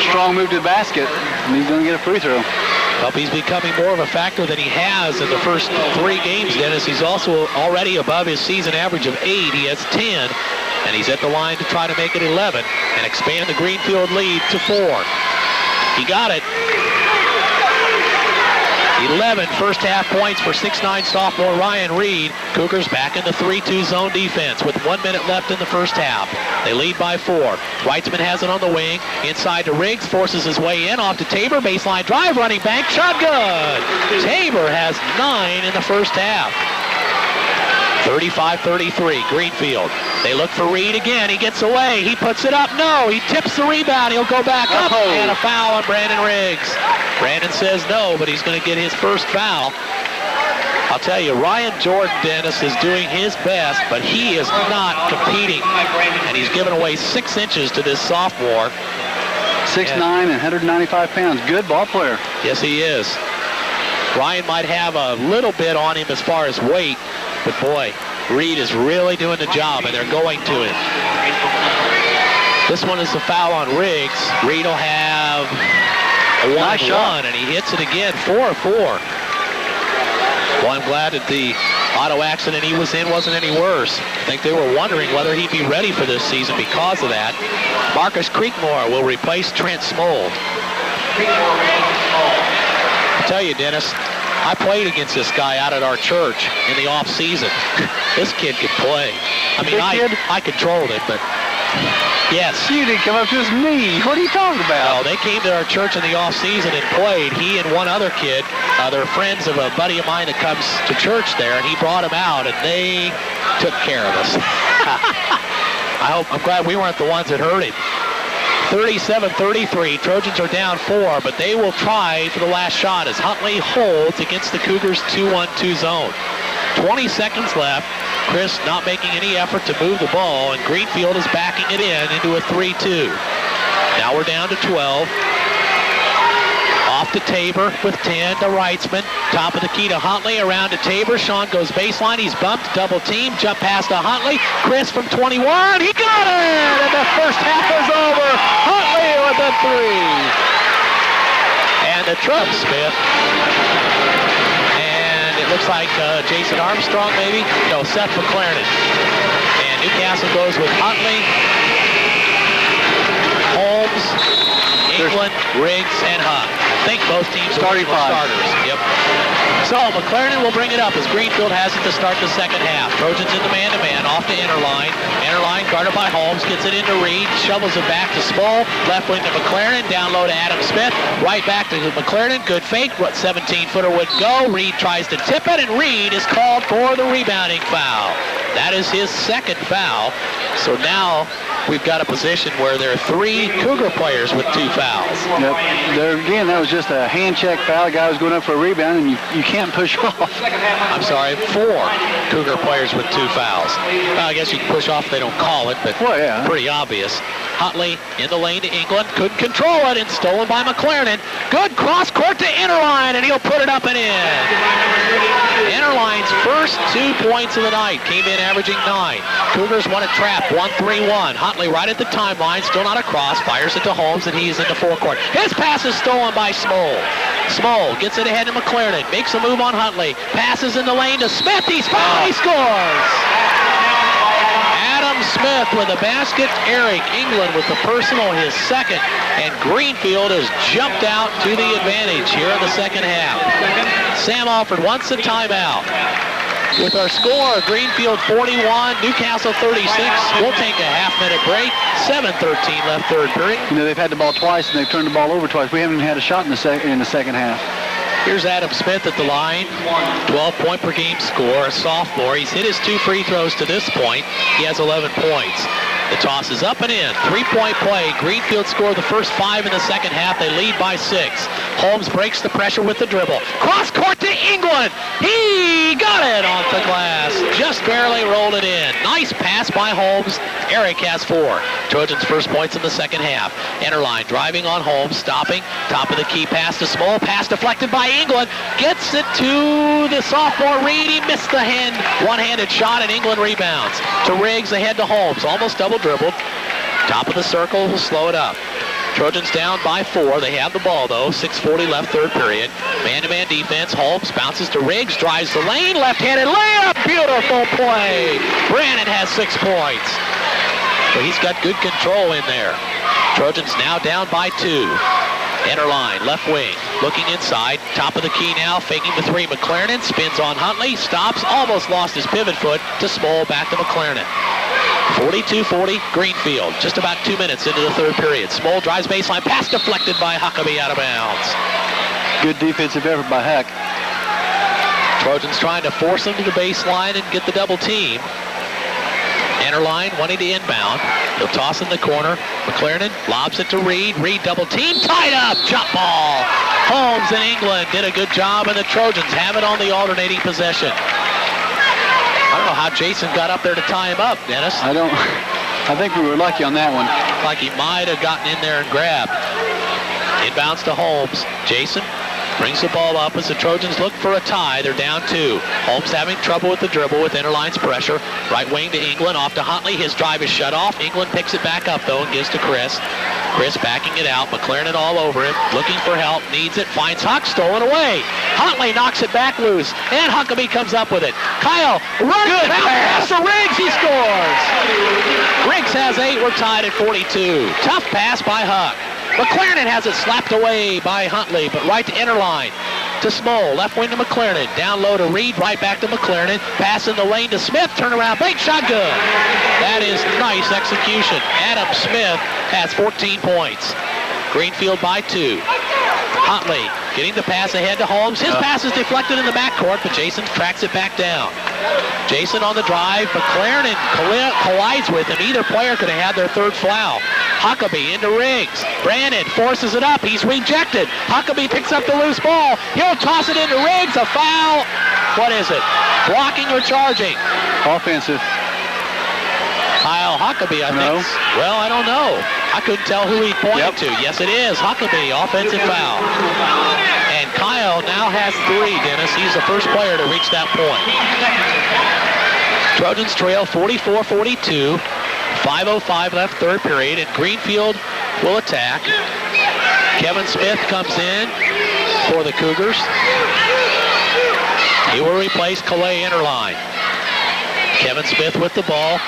Strong move to the basket, and he's going to get a free throw. Well, he's becoming more of a factor than he has in the first 3 games, Dennis. He's also already above his season average of 8. He has 10, and he's at the line to try to make it 11 and expand the Greenfield lead to 4. He got it. 11 first half points for 6'9" sophomore Ryan Reed. Cougars back in the 3-2 zone defense with 1 minute left in the first half. They lead by 4. Weitzman has it on the wing. Inside to Riggs, forces his way in. Off to Tabor, baseline drive, running bank, shot good. Tabor has 9 in the first half. 35-33, Greenfield. They look for Reed again. He gets away. He puts it up. No, he tips the rebound. He'll go back up. And a foul on Brandon Riggs. Brandon says no, but he's going to get his first foul. I'll tell you, Ryan Jordan, Dennis, is doing his best, but he is not competing. And he's given away 6 inches to this sophomore. 6'9" and 195 pounds. Good ball player. Yes, he is. Ryan might have a little bit on him as far as weight, but boy, Reed is really doing the job, and they're going to it. This one is the foul on Riggs. Reed will have a 1-1, and he hits it again, 4-4. Well, I'm glad that the auto accident he was in wasn't any worse. I think they were wondering whether he'd be ready for this season because of that. Marcus Creekmore will replace Trent Smold. I tell you, Dennis, I played against this guy out at our church in the off season. This kid could play. I mean, I controlled it, but yes. You didn't come up to us me. What are you talking about? Well, they came to our church in the off season and played. He and one other kid, they're friends of a buddy of mine that comes to church there, and he brought him out, and they took care of us. I'm glad we weren't the ones that hurt him. 37-33, Trojans are down 4, but they will try for the last shot as Huntley holds against the Cougars' 2-1-2 zone. 20 seconds left. Chris not making any effort to move the ball, and Greenfield is backing it into a 3-2. Now we're down to 12. Off to Tabor with 10 to Reitzman. Top of the key to Huntley, around to Tabor. Sean goes baseline. He's bumped, double team, jump pass to Huntley. Chris from 21. He got it! And the first half is over. Huntley with a 3. And the Trump Smith. And it looks like Jason Armstrong, maybe? No, Seth McLaren. And Newcastle goes with Huntley, Holmes, England, Riggs, and Hunt. I think both teams starting starters. Yep. So McLaren will bring it up as Greenfield has it to start the second half. Trojans in the man-to-man, off to Interline. Interline guarded by Holmes, gets it into Reed, shovels it back to Small. Left wing to McLaren, down low to Adam Smith. Right back to McLaren, good fake. 17-footer would go. Reed tries to tip it, and Reed is called for the rebounding foul. That is his second foul. So now we've got a position where there are 3 Cougar players with 2 fouls. Yep. There again, that was just a hand check foul. The guy was going up for a rebound, and you can't push off. I'm sorry, 4 Cougar players with 2 fouls. Well, I guess you can push off if they don't call it, but pretty obvious. Huntley in the lane to England, couldn't control it, and stolen by McLaren. Good cross court to Interline, and he'll put it up and in. Interline's first 2 points of the night came in averaging 9. Cougars won a trap, 1-3-1. Huntley right at the timeline, still not across, fires it to Holmes, and he's in the forecourt. His pass is stolen by Small. Small gets it ahead to McLaren, makes a move on Huntley, passes in the lane to Smith, he's fouled, he scores! Adam Smith with a basket, Eric England with the personal, his second, and Greenfield has jumped out to the advantage here in the second half. Sam Alford wants a timeout. With our score, Greenfield 41, Newcastle 36. We'll take a half-minute break. 7:13 left third period. You know, they've had the ball twice, and they've turned the ball over twice. We haven't even had a shot in the second half. Here's Adam Smith at the line, 12-point per game score, a sophomore. He's hit his 2 free throws to this point. He has 11 points. The toss is up and in. 3-point play. Greenfield scored the first 5 in the second half. They lead by 6. Holmes breaks the pressure with the dribble. Cross court to England. He got it off the glass. Just barely rolled it in. Nice pass by Holmes. Eric has 4. Trojans first points in the second half. Enterline driving on Holmes, stopping. Top of the key pass to Small. Pass deflected by England. Gets it to the sophomore Reed. He missed the one-handed shot, and England rebounds. To Riggs, ahead to Holmes. Almost double dribbled. Top of the circle will slow it up. Trojans down by 4. They have the ball, though. 6:40 left, third period. Man-to-man defense. Holmes bounces to Riggs, drives the lane, left-handed layup. Beautiful play. Brannon has 6 points. So he's got good control in there. Trojans now down by 2. Enterline, left wing, looking inside. Top of the key now, faking the 3. McLaren spins on Huntley, stops, almost lost his pivot foot to Small, back to McLaren. 42-40, Greenfield. Just about 2 minutes into the third period. Small drives baseline, pass deflected by Huckabee out of bounds. Good defensive effort by Huck. Trojans trying to force him to the baseline and get the double team. Enterline wanting to inbound. He'll toss in the corner. McLaren lobs it to Reed. Reed double team, tied up, jump ball. Holmes and England did a good job, and the Trojans have it on the alternating possession. I don't know how Jason got up there to tie him up, Dennis. I think we were lucky on that one. Like he might have gotten in there and grabbed. Inbounds to Holmes. Jason brings the ball up as the Trojans look for a tie. They're down 2. Holmes having trouble with the dribble with Enterline's pressure. Right wing to England, off to Huntley. His drive is shut off. England picks it back up, though, and gives to Chris. Chris backing it out. McLaren all over him. Looking for help. Needs it. Finds Huck. Stolen away. Huntley knocks it back loose. And Huckabee comes up with it. Kyle runs it out pass to Riggs. He scores. Riggs has 8. We're tied at 42. Tough pass by Huck. McLaren has it slapped away by Huntley, but right to Enterline. To Small, left wing to McLaren. Down low to Reed, right back to McLaren. Pass in the lane to Smith, turn around, big shot, good. That is nice execution. Adam Smith has 14 points. Greenfield by 2. Huntley getting the pass ahead to Holmes. His pass is deflected in the backcourt, but Jason tracks it back down. Jason on the drive. McLaren collides with him. Either player could have had their 3rd foul. Huckabee into Riggs. Brannon forces it up. He's rejected. Huckabee picks up the loose ball. He'll toss it into Riggs. A foul. What is it? Blocking or charging? Offensive. Kyle Huckabee, I think. Well, I don't know. I couldn't tell who he pointed to. Yes, it is. Huckabee, offensive foul. And Kyle now has 3, Dennis. He's the first player to reach that point. Trojans trail 44-42. 5:05 left, third period, and Greenfield will attack. Kevin Smith comes in for the Cougars. He will replace Calais Enterline. Kevin Smith with the ball.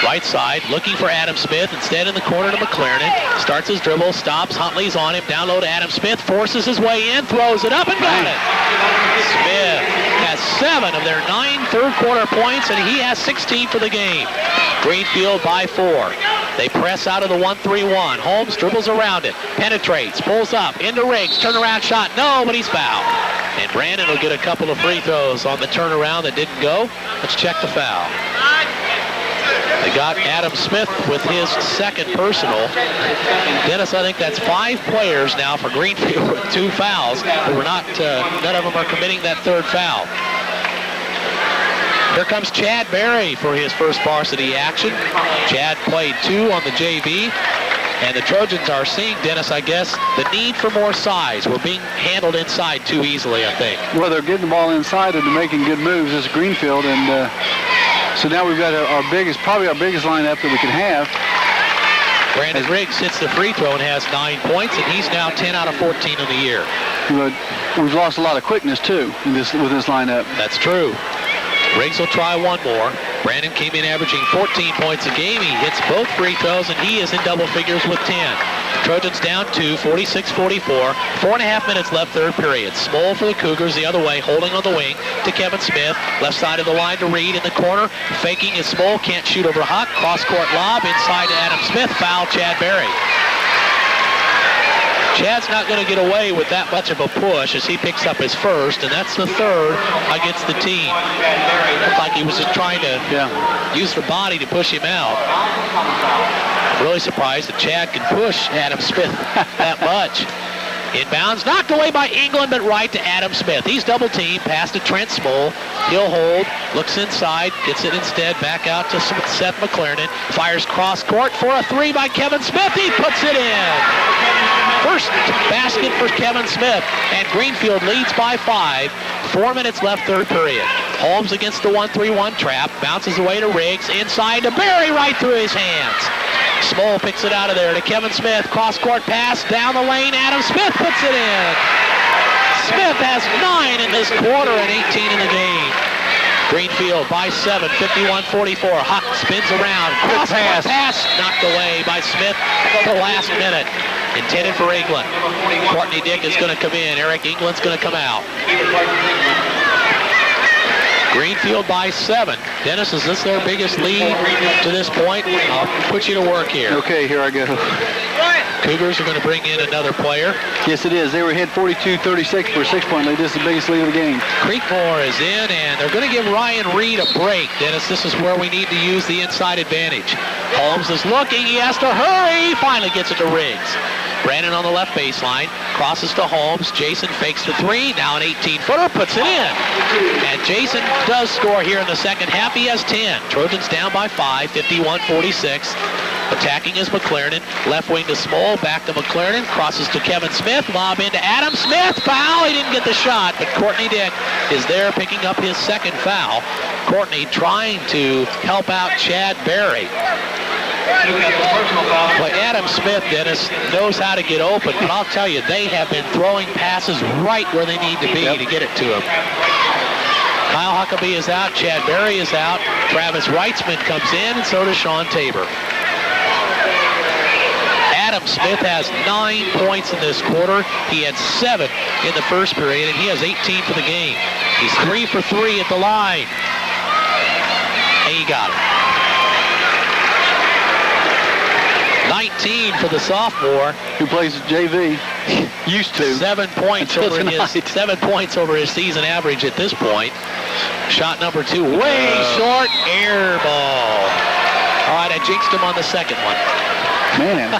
Right side, looking for Adam Smith. Instead in the corner to McLaren. Starts his dribble, stops. Huntley's on him. Down low to Adam Smith. Forces his way in, throws it up and got it. Smith has 7 of their 9 third quarter points, and he has 16 for the game. Greenfield by 4. They press out of the 1-3-1. Holmes dribbles around it. Penetrates, pulls up, into Riggs. Turnaround shot, no, but he's fouled. And Brandon will get a couple of free throws on the turnaround that didn't go. Let's check the foul. They got Adam Smith with his 2nd personal. Dennis, I think that's 5 players now for Greenfield with 2 fouls. But we're not, none of them are committing that 3rd foul. Here comes Chad Berry for his first varsity action. Chad played 2 on the JV. And the Trojans are seeing, Dennis, I guess, the need for more size. We're being handled inside too easily, I think. Well, they're getting the ball inside and they're making good moves as Greenfield. And so now we've got probably our biggest lineup that we can have. Brandon Riggs hits the free throw and has 9 points, and he's now 10 out of 14 in the year. But we've lost a lot of quickness, too, with this lineup. That's true. Riggs will try one more. Brandon came in averaging 14 points a game. He hits both free throws, and he is in double figures with 10. Trojans down 2, 46-44. 4.5 minutes left, third period. Small for the Cougars the other way, holding on the wing to Kevin Smith. Left side of the line to Reed in the corner. Faking is Small, can't shoot over Huck. Cross-court lob inside to Adam Smith. Foul, Chad Berry. Chad's not going to get away with that much of a push as he picks up his first, and that's the third against the team. Looked like he was just trying to use the body to push him out. I'm really surprised that Chad can push Adam Smith that much. Inbounds, knocked away by England, but right to Adam Smith. He's double teamed, pass to Trent Small. He'll hold, looks inside, gets it instead back out to Seth McLaren. Fires cross court for a three by Kevin Smith. He puts it in. First basket for Kevin Smith, and Greenfield leads by 5. 4 minutes left, third period. Holmes against the 1-3-1 trap, bounces away to Riggs, inside to Barry, right through his hands. Small picks it out of there to Kevin Smith. Cross-court pass down the lane. Adam Smith puts it in. Smith has 9 in this quarter and 18 in the game. Greenfield by 7, 51-44. Huck spins around. Cross-court pass knocked away by Smith at the last minute. Intended for England. Courtney Dick is going to come in. Eric England's going to come out. Greenfield by 7. Dennis, is this their biggest lead to this point? I'll put you to work here. Okay, here I go. Cougars are going to bring in another player. Yes, it is. They were ahead 42-36 for a 6-point lead. This is the biggest lead of the game. Creekmore is in, and they're going to give Ryan Reed a break. Dennis, this is where we need to use the inside advantage. Holmes is looking. He has to hurry. Finally gets it to Riggs. Brandon on the left baseline, crosses to Holmes. Jason fakes the three, now an 18-footer, puts it in. And Jason does score here in the second half. He has 10. Trojans down by 5, 51-46. Attacking is McLaren. Left wing to Small, back to McLaren, crosses to Kevin Smith, lob into Adam Smith. Foul, he didn't get the shot, but Courtney Dick is there picking up his second foul. Courtney trying to help out Chad Barry. But Adam Smith, Dennis, knows how to get open, but I'll tell you, they have been throwing passes right where they need to be to get it to him. Kyle Huckabee is out, Chad Barry is out, Travis Reitzman comes in, and so does Sean Tabor. Adam Smith has 9 points in this quarter. He had 7 in the first period, and he has 18 for the game. He's 3 for 3 at the line. And he got it. 19 for the sophomore, who plays JV. Used to. 7 points over his 7 points over his season average at this point. Shot number 2, way short, air ball. All right, I jinxed him on the second one. Man,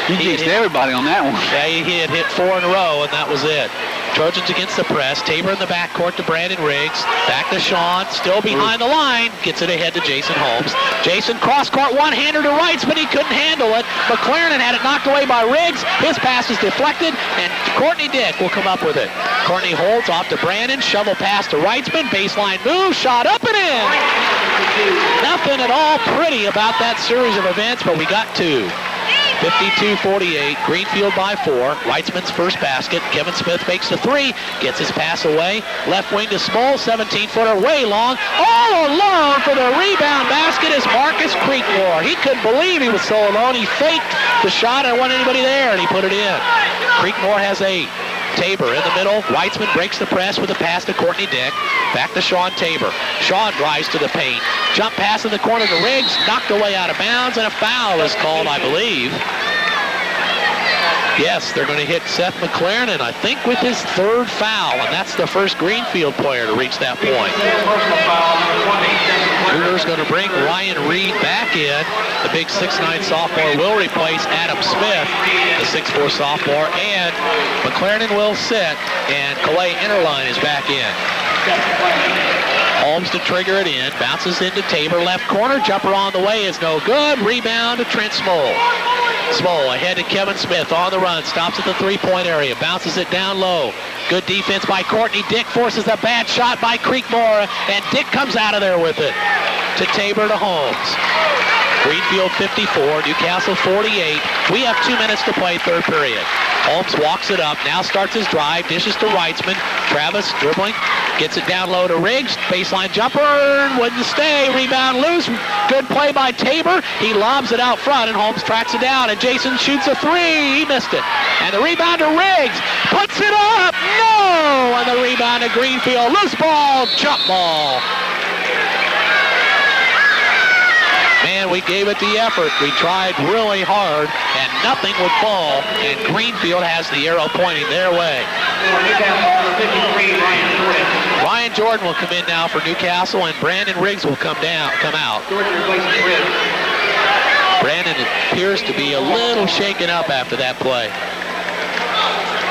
you jinxed everybody on that one. Yeah, he had hit 4 in a row, and that was it. Trojans against the press. Tabor in the backcourt to Brandon Riggs. Back to Sean, still behind the line. Gets it ahead to Jason Holmes. Jason cross-court one-hander to Wrights, but he couldn't handle it. McLaren had it knocked away by Riggs. His pass is deflected, and Courtney Dick will come up with it. Courtney holds off to Brandon. Shovel pass to Wrightsman. Baseline move. Shot up and in. Nothing at all pretty about that series of events, but we got 2. 52-48, Greenfield by 4. Wrightsman's first basket. Kevin Smith makes the 3, gets his pass away. Left wing to Small, 17-footer, way long. All alone for the rebound basket is Marcus Creekmore. He couldn't believe he was so alone. He faked the shot. I don't want anybody there, and he put it in. Creekmore has 8. Tabor in the middle. Wrightsman breaks the press with a pass to Courtney Dick. Back to Sean Tabor. Sean drives to the paint. Jump pass in the corner to Riggs. Knocked away out of bounds, and a foul is called, I believe. Yes, they're going to hit Seth McLaren, I think, with his 3rd foul, and that's the first Greenfield player to reach that point. Cougars going to bring Ryan Reed back in. The big 6'9" sophomore will replace Adam Smith, the 6'4" sophomore, and McLaren will sit, and Calais Interline is back in. Holmes to trigger it in, bounces into Tabor, left corner, jumper on the way is no good. Rebound to Trent Small. Small ahead to Kevin Smith on the run, stops at the 3-point area, bounces it down low. Good defense by Courtney Dick, forces a bad shot by Creekmore, and Dick comes out of there with it. To Tabor to Holmes. Greenfield 54, Newcastle 48. We have 2 minutes to play, third period. Holmes walks it up, now starts his drive, dishes to Wrightsman. Travis dribbling, gets it down low to Riggs. Baseline jumper, wouldn't stay. Rebound loose. Good play by Tabor. He lobs it out front, and Holmes tracks it down, and Jason shoots a 3. He missed it. And the rebound to Riggs. Puts it up. No! And the rebound to Greenfield. Loose ball, jump ball. Man, we gave it the effort. We tried really hard, and nothing would fall, and Greenfield has the arrow pointing their way. Ryan Jordan will come in now for Newcastle, and Brandon Riggs will come out. Brandon appears to be a little shaken up after that play.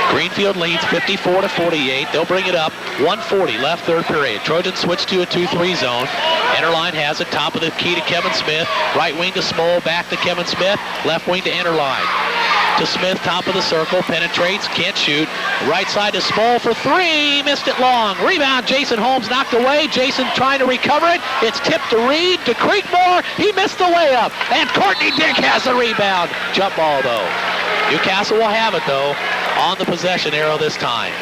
Greenfield leads 54-48. They'll bring it up. 1:40 left third period. Trojans switch to a 2-3 zone. Enterline has it. Top of the key to Kevin Smith. Right wing to Small. Back to Kevin Smith. Left wing to Enterline. To Smith, top of the circle. Penetrates. Can't shoot. Right side to Small for three. Missed it long. Rebound. Jason Holmes knocked away. Jason trying to recover it. It's tipped to Reed. To Creekmore. He missed the layup. And Courtney Dick has the rebound. Jump ball, though. Newcastle will have it, though, on the possession arrow this time.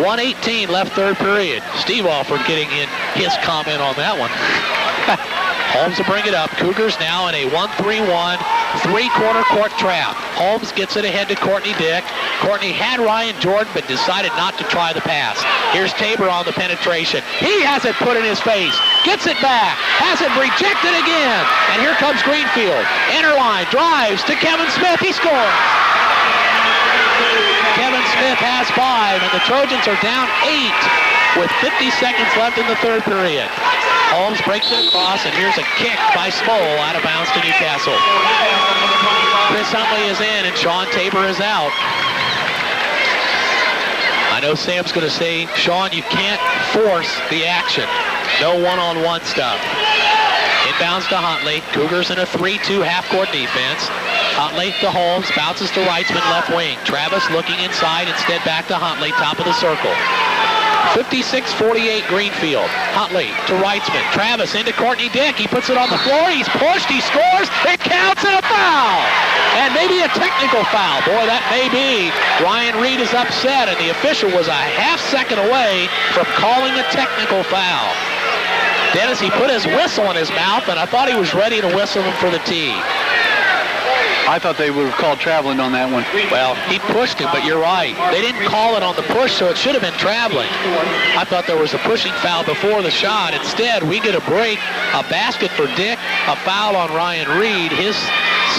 1:18 left third period. Steve Alford getting in his comment on that one. Holmes will bring it up. Cougars now in a 1-3-1 three-quarter court trap. Holmes gets it ahead to Courtney Dick. Courtney had Ryan Jordan but decided not to try the pass. Here's Tabor on the penetration. He has it put in his face. Gets it back. Has it rejected again. And here comes Greenfield. Enterline drives to Kevin Smith. He scores. Kevin Smith has 5, and the Trojans are down 8 with 50 seconds left in the third period. Holmes breaks it across, and here's a kick by Small out of bounds to Newcastle. Chris Huntley is in, and Sean Tabor is out. I know Sam's going to say, Sean, you can't force the action. No one-on-one stuff. Inbounds to Huntley. Cougars in a 3-2 half-court defense. Huntley to Holmes, bounces to Reitzman, left wing. Travis looking inside, instead back to Huntley, top of the circle. 56-48 Greenfield. Huntley to Reitzman. Travis into Courtney Dick. He puts it on the floor. He's pushed. He scores. It counts, and a foul. And maybe a technical foul. Boy, that may be. Ryan Reed is upset, and the official was a half second away from calling a technical foul. Dennis, he put his whistle in his mouth, and I thought he was ready to whistle him for the tee. I thought they would have called traveling on that one. Well, he pushed him, but you're right. They didn't call it on the push, so it should have been traveling. I thought there was a pushing foul before the shot. Instead, we get a break, a basket for Dick, a foul on Ryan Reed, his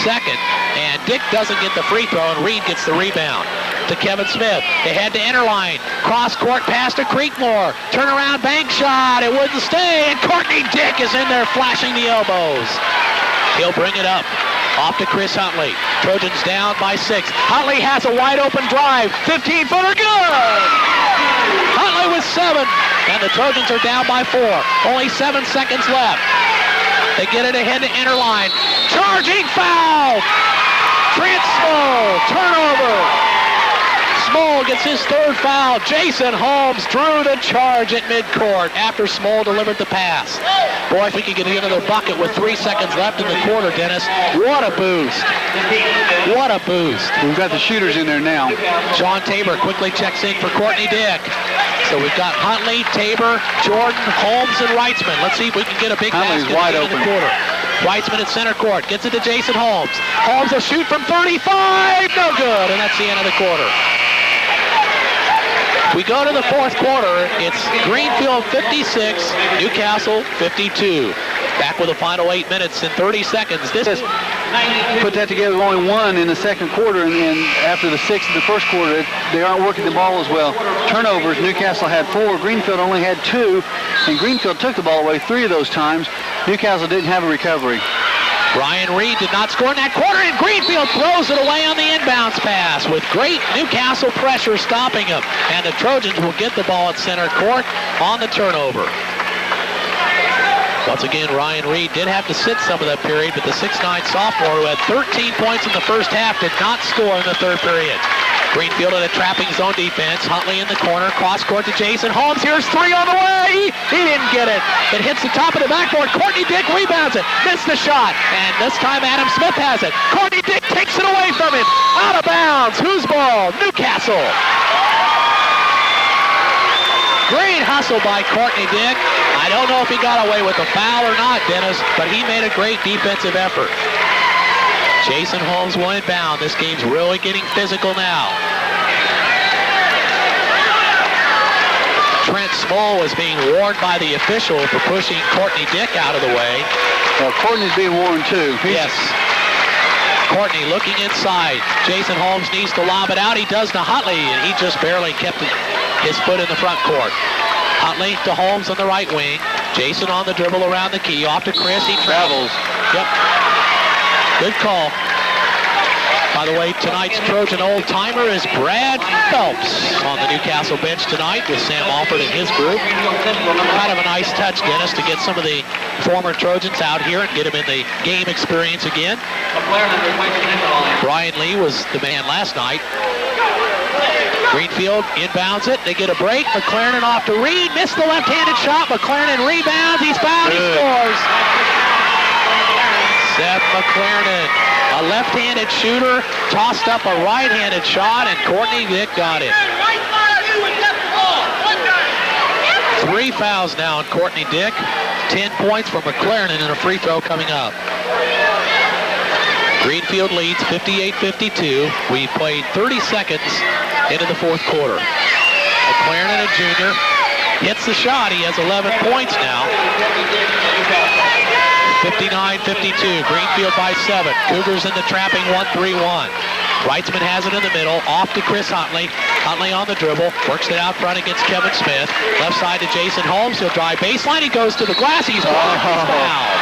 second, and Dick doesn't get the free throw, and Reed gets the rebound. To Kevin Smith. They had to Enterline. Cross-court pass to Creekmore. Turnaround bank shot. It wouldn't stay, and Courtney Dick is in there flashing the elbows. He'll bring it up. Off to Chris Huntley. Trojans down by 6. Huntley has a wide open drive. 15-footer, good! Huntley with 7. And the Trojans are down by 4. Only 7 seconds left. They get it ahead to Enterline. Charging foul! Trent Small, turnover. Small gets his third foul. Jason Holmes drew the charge at midcourt after Small delivered the pass. Boy, if we could get another bucket with 3 seconds left in the quarter, Dennis, what a boost. What a boost. We've got the shooters in there now. Sean Tabor quickly checks in for Courtney Dick. So we've got Huntley, Tabor, Jordan, Holmes, and Reitzman. Let's see if we can get a big Huntley's basket wide in the open. quarter. Reitzman at center court, gets it to Jason Holmes. Holmes will shoot from 35, no good, and that's the end of the quarter. We go to the fourth quarter. It's Greenfield 56, Newcastle 52. Back with the final 8 minutes and 30 seconds. This is Put that together, only 1 in the second quarter, and after the 6 in the first quarter, they aren't working the ball as well. Turnovers, Newcastle had 4, Greenfield only had 2, and Greenfield took the ball away 3 of those times. Newcastle didn't have a recovery. Ryan Reed did not score in that quarter, and Greenfield throws it away on the inbounds pass with great Newcastle pressure stopping him. And the Trojans will get the ball at center court on the turnover. Once again, Ryan Reed did have to sit some of that period, but the 6'9 sophomore who had 13 points in the first half did not score in the third period. Greenfield in a trapping zone defense. Huntley in the corner. Cross court to Jason Holmes. Here's 3 on the way. He didn't get it. It hits the top of the backboard. Courtney Dick rebounds it. Missed the shot. And this time Adam Smith has it. Courtney Dick takes it away from him. Out of bounds. Whose ball? Newcastle. Great hustle by Courtney Dick. I don't know if he got away with a foul or not, Dennis, but he made a great defensive effort. Jason Holmes will inbound. This game's really getting physical now. Trent Small is being warned by the official for pushing Courtney Dick out of the way. Courtney's being warned too. Yes. Courtney looking inside. Jason Holmes needs to lob it out. He does to Huntley, and he just barely kept his foot in the front court. Huntley to Holmes on the right wing. Jason on the dribble around the key. Off to Chris. He travels. Yep. Good call. By the way, tonight's Trojan old-timer is Brad Phelps on the Newcastle bench tonight with Sam Alford and his group. Kind of a nice touch, Dennis, to get some of the former Trojans out here and get them in the game experience again. Brian Lee was the man last night. Greenfield inbounds it. They get a break. McLaren off to Reed. Missed the left-handed shot. McLaren rebounds. He's fouled. He scores. Seth McLaren, a left-handed shooter, tossed up a right-handed shot, and Courtney Dick got it. 3 fouls now on Courtney Dick. 10 points for McLaren and a free throw coming up. Greenfield leads 58-52. We played 30 seconds into the fourth quarter. McLaren, a junior, hits the shot. He has 11 points now. 59-52, Greenfield by 7. Cougars in the trapping 1-3-1. Wrightsman has it in the middle, off to Chris Huntley. Huntley on the dribble, works it out front against Kevin Smith. Left side to Jason Holmes, he'll drive baseline, he goes to the glass, he's blocked, he's fouled.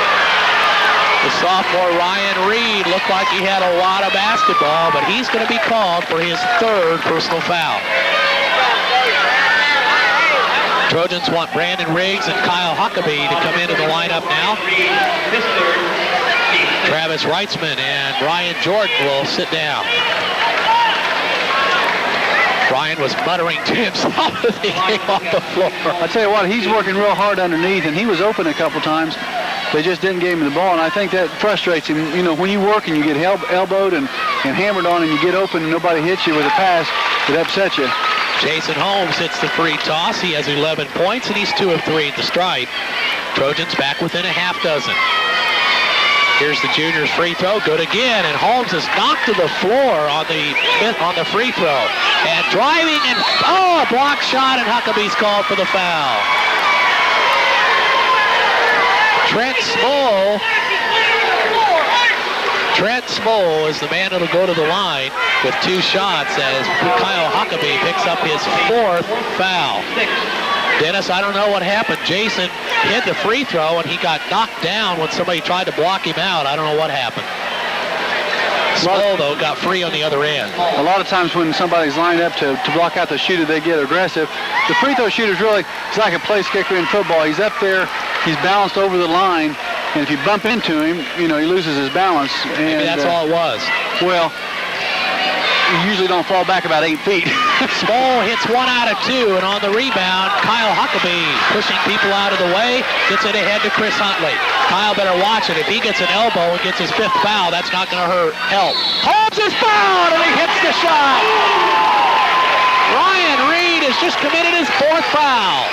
The sophomore Ryan Reed looked like he had a lot of basketball, but he's going to be called for his 3rd personal foul. Trojans want Brandon Riggs and Kyle Huckabee to come into the lineup now. Travis Wrightsman and Ryan Jordan will sit down. Ryan was muttering to himself as he came off the floor. I tell you what, he's working real hard underneath, and he was open a couple times. They just didn't give him the ball, and I think that frustrates him. You know, when you work and you get elbowed and hammered on and you get open and nobody hits you with a pass, it upsets you. Jason Holmes hits the free toss. He has 11 points, and he's 2 of 3 at the stripe. Trojans back within a half dozen. Here's the junior's free throw. Good again, and Holmes is knocked to the floor on the free throw. And driving, and a block shot, and Huckabee's called for the foul. Trent Small is the man that'll go to the line with 2 shots as Kyle Huckabee picks up his 4th foul. Dennis, I don't know what happened. Jason hit the free throw and he got knocked down when somebody tried to block him out. I don't know what happened. Small, though, got free on the other end. A lot of times when somebody's lined up to block out the shooter, they get aggressive. The free throw shooter's really, it's like a place kicker in football. He's up there, he's balanced over the line, and if you bump into him, you know, he loses his balance. And, maybe that's all it was. Well, you usually don't fall back about 8 feet. Small hits 1 out of 2, and on the rebound, Kyle Huckabee pushing people out of the way, gets it ahead to Chris Huntley. Kyle better watch it. If he gets an elbow and gets his 5th foul, that's not going to help. Holmes is fouled, and he hits the shot. Ryan Reed has just committed his 4th foul,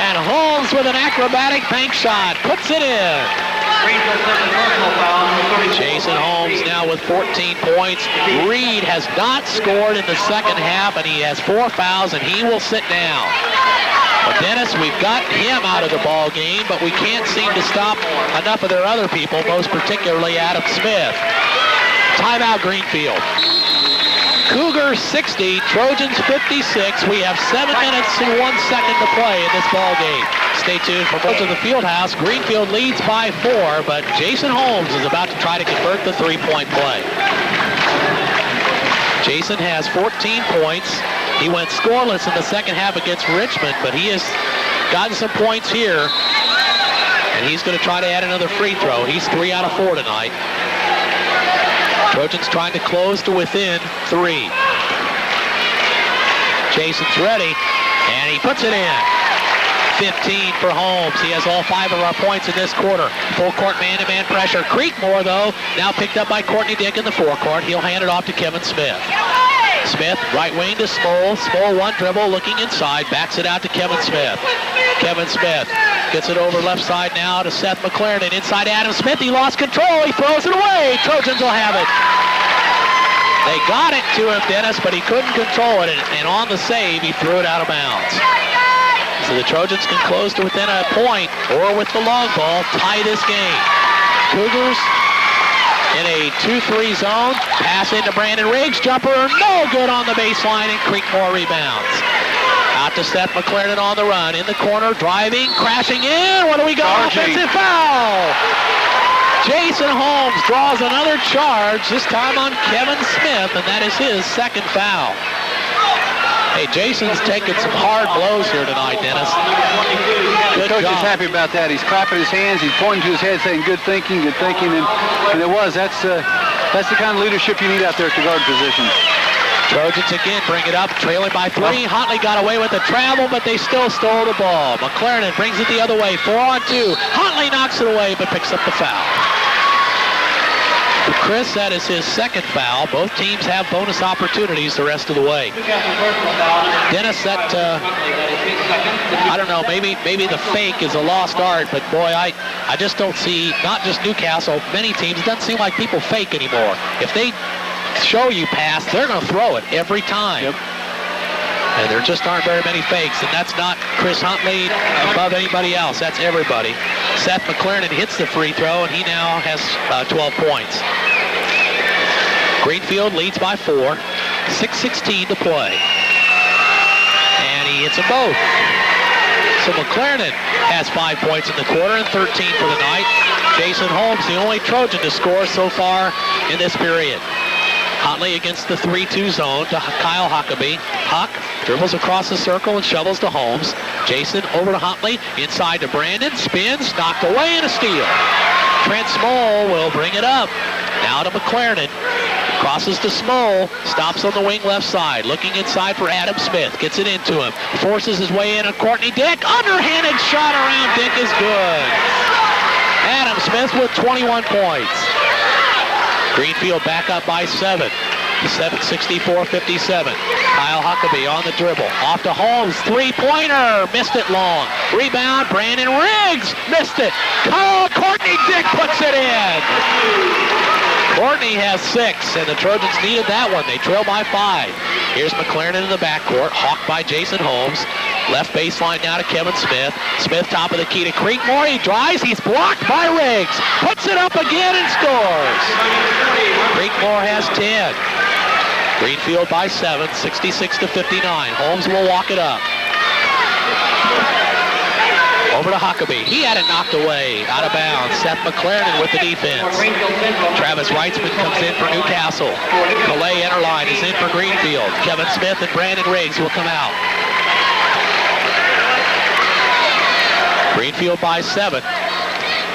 and Holmes with an acrobatic bank shot puts it in. Jason Holmes now with 14 points. Reed has not scored in the second half, and he has 4 fouls, and he will sit down. But Dennis, we've got him out of the ball game, but we can't seem to stop enough of their other people, most particularly Adam Smith. Timeout, Greenfield. Cougars 60, Trojans 56. We have 7 minutes and 1 second to play in this ball game. Stay tuned for more to the Fieldhouse. Greenfield leads by 4, but Jason Holmes is about to try to convert the 3-point play. Jason has 14 points. He went scoreless in the second half against Richmond, but he has gotten some points here, and he's going to try to add another free throw. He's 3 out of 4 tonight. Trojans trying to close to within 3. Jason's ready, and he puts it in. 15 for Holmes. He has all 5 of our points in this quarter. Full court man-to-man pressure. Creekmore, though, now picked up by Courtney Dick in the forecourt. He'll hand it off to Kevin Smith. Smith, right wing to Small. Small, 1 dribble, looking inside. Backs it out to Kevin Smith. Kevin Smith gets it over left side now to Seth McLaren. Inside Adam Smith. He lost control. He throws it away. Trojans will have it. They got it to him, Dennis, but he couldn't control it. And on the save, he threw it out of bounds. So the Trojans can close to within a point, or with the long ball, tie this game. Cougars in a 2-3 zone. Pass into Brandon Riggs. Jumper no good on the baseline, and Creekmore rebounds. Out to Seth McLaren on the run. In the corner, driving, crashing in. What do we got? Offensive foul. Jason Holmes draws another charge, this time on Kevin Smith, and that is his second foul. Hey, Jason's taking some hard blows here tonight, Dennis. Good Coach job. is happy about that. He's clapping his hands. He's pointing to his head saying, good thinking, and it was. That's the kind of leadership you need out there at the guard position. Trojans again bring it up, trailing by 3. Huntley got away with the travel, but they still stole the ball. McLaren brings it the other way, 4-on-2. Huntley knocks it away, but picks up the foul. Chris, that is his second foul. Both teams have bonus opportunities the rest of the way. Dennis, that, I don't know, maybe the fake is a lost art, but boy, I just don't see, not just Newcastle, many teams, it doesn't seem like people fake anymore. If they show you pass, they're going to throw it every time. Yep. And there just aren't very many fakes, and that's not Chris Huntley above anybody else. That's everybody. Seth McLaren hits the free throw, and he now has 12 points. Greenfield leads by 4. 6:16 to play. And he hits them both. So McLaren has 5 points in the quarter and 13 for the night. Jason Holmes, the only Trojan to score so far in this period. Huntley against the 3-2 zone to Kyle Huckabee. Huck dribbles across the circle and shovels to Holmes. Jason over to Huntley, inside to Brandon, spins, knocked away, and a steal. Trent Small will bring it up. Now to McLaren. Crosses to Small, stops on the wing left side, looking inside for Adam Smith, gets it into him, forces his way in on Courtney Dick, underhanded shot around Dick is good. Adam Smith with 21 points. Greenfield back up by 7. 7:64-57. Kyle Huckabee on the dribble. Off to Holmes. Three-pointer. Missed it long. Rebound. Brandon Riggs. Missed it. Courtney Dick puts it in. Courtney has 6, and the Trojans needed that one. They trail by 5. Here's McLaren in the backcourt. Hawked by Jason Holmes. Left baseline now to Kevin Smith. Smith top of the key to Creekmore. He drives. He's blocked by Riggs. Puts it up again and scores. Creekmore has 10. Greenfield by 7, 66-59. Holmes will walk it up. Over to Huckabee. He had it knocked away, out of bounds. Seth McLaren with the defense. Travis Wrightsman comes in for Newcastle. Calais Enterline is in for Greenfield. Kevin Smith and Brandon Riggs will come out. Greenfield by 7.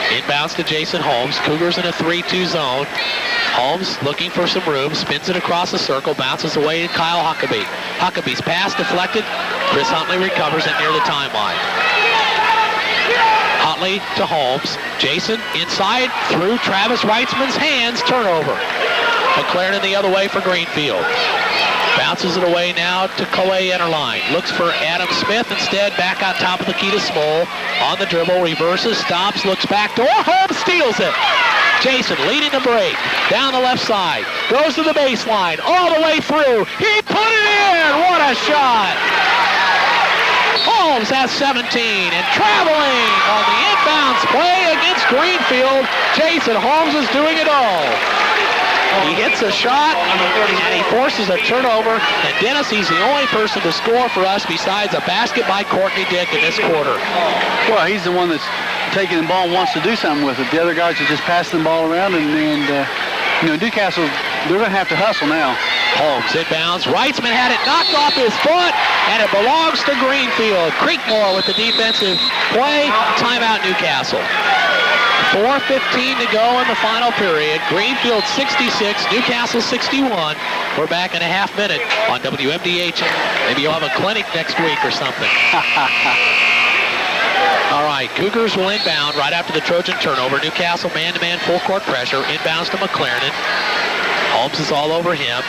Inbounds to Jason Holmes. Cougars in a 3-2 zone. Holmes looking for some room, spins it across the circle, bounces away to Kyle Huckabee. Huckabee's pass deflected. Chris Huntley recovers it near the timeline. Huntley to Holmes. Jason inside through Travis Wrightsman's hands. Turnover. McLaren the other way for Greenfield. Bounces it away now to Calais Enterline. Looks for Adam Smith instead. Back on top of the key to Small. On the dribble, reverses, stops, looks back door. Holmes steals it. Jason leading the break. Down the left side. Goes to the baseline. All the way through. He put it in. What a shot. Holmes has 17. And traveling on the inbounds play against Greenfield, Jason Holmes is doing it all. He hits a shot, and he forces a turnover. And Dennis, he's the only person to score for us besides a basket by Courtney Dick in this quarter. Well, he's the one that's taking the ball and wants to do something with it. The other guys are just passing the ball around, and you know, Newcastle, they're going to have to hustle now. Holmes inbounds. Wrightsman had it knocked off his foot, and it belongs to Greenfield. Creekmore with the defensive play. Timeout Newcastle. 4:15 to go in the final period. Greenfield 66, Newcastle 61. We're back in a half minute on WMDH. Maybe you'll have a clinic next week or something. All right, Cougars will inbound right after the Trojan turnover. Newcastle man-to-man full court pressure. Inbounds to McLaren. Holmes is all over him.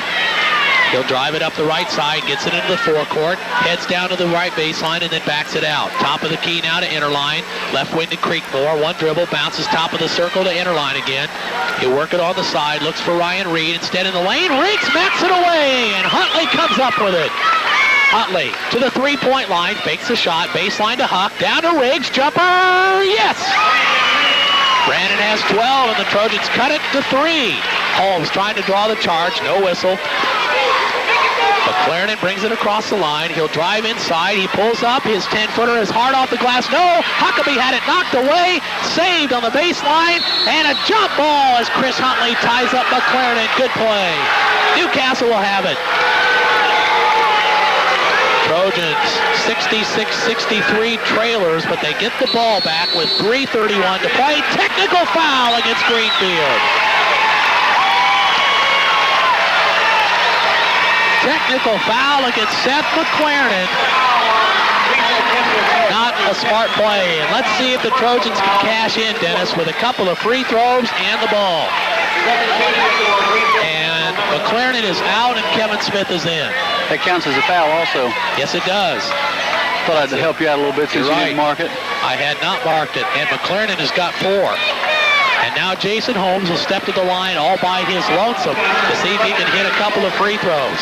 He'll drive it up the right side, gets it into the forecourt, heads down to the right baseline, and then backs it out. Top of the key now to Enterline. Left wing to Creekmore. One dribble, bounces top of the circle to Enterline again. He'll work it on the side, looks for Ryan Reed. Instead in the lane, Riggs backs it away, and Huntley comes up with it. Huntley to the three-point line, fakes the shot, baseline to Huck, down to Riggs, jumper, yes! Brandon has 12, and the Trojans cut it to 3. Holmes trying to draw the charge, no whistle. McLaren brings it across the line. He'll drive inside. He pulls up. His 10-footer is hard off the glass. No! Huckabee had it knocked away. Saved on the baseline. And a jump ball as Chris Huntley ties up McLaren. Good play. Newcastle will have it. Trojans 66-63 trailers, but they get the ball back with 3:31 to play. Technical foul against Greenfield. Technical foul against Seth McLaren. Not a smart play. And let's see if the Trojans can cash in, Dennis, with a couple of free throws and the ball. And McLaren is out and Kevin Smith is in. That counts as a foul also. Yes, it does. Thought I'd help you out a little bit since you didn't mark it. I had not marked it, and McLaren has got 4. And now Jason Holmes will step to the line all by his lonesome to see if he can hit a couple of free throws.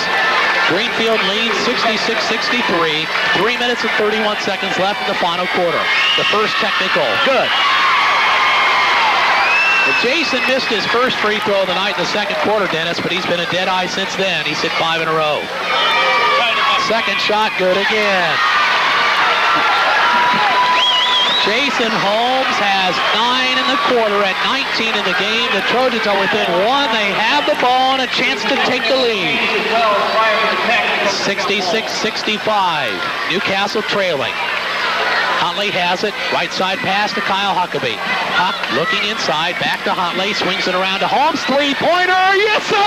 Greenfield leads 66-63. 3 minutes and 31 seconds left in the final quarter. The first technical. Good. Jason missed his first free throw of the night in the second quarter, Dennis, but he's been a dead eye since then. He's hit 5 in a row. Second shot, good again. Jason Holmes has 9 in the quarter at 19 in the game. The Trojans are within 1. They have the ball and a chance to take the lead. 66-65. Newcastle trailing. Huntley has it. Right side pass to Kyle Huckabee. Huck looking inside. Back to Huntley. Swings it around to Holmes. Three-pointer. Yes, sir!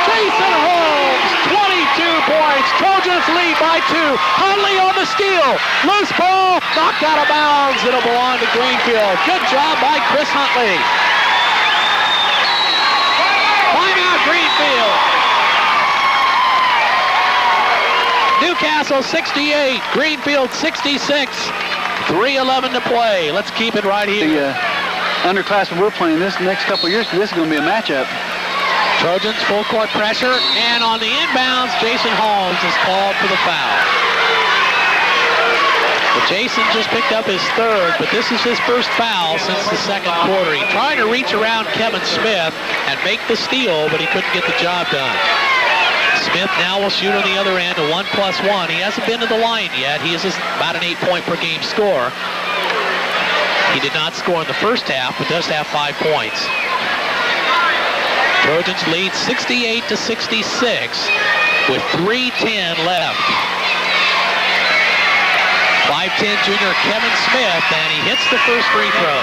Jason Holmes. 22 points. Trojans lead by 2. Huntley on the steal. Loose ball. Knocked out of bounds. It'll belong to Greenfield. Good job by Chris Huntley. Timeout Greenfield. Newcastle 68, Greenfield 66, 3:11 to play. Let's keep it right here. The underclassmen we're playing this next couple of years, this is going to be a matchup. Trojans full court pressure, and on the inbounds, Jason Holmes is called for the foul. Well, Jason just picked up his 3rd, but this is his first foul since the second quarter. He tried to reach around Kevin Smith and make the steal, but he couldn't get the job done. Smith now will shoot on the other end, a 1+1. He hasn't been to the line yet. He is about an 8-point per game scorer. He did not score in the first half, but does have 5 points. Trojans lead 68-66 with 3:10 left. 5'10" junior Kevin Smith, and he hits the first free throw.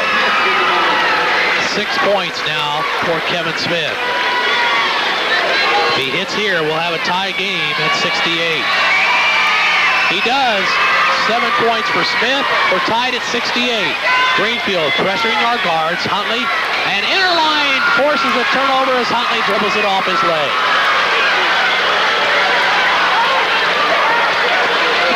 6 points now for Kevin Smith. If he hits here, we'll have a tie game at 68. He does. 7 points for Smith. We're tied at 68. Greenfield pressuring our guards. Huntley, and Interline forces a turnover as Huntley dribbles it off his leg.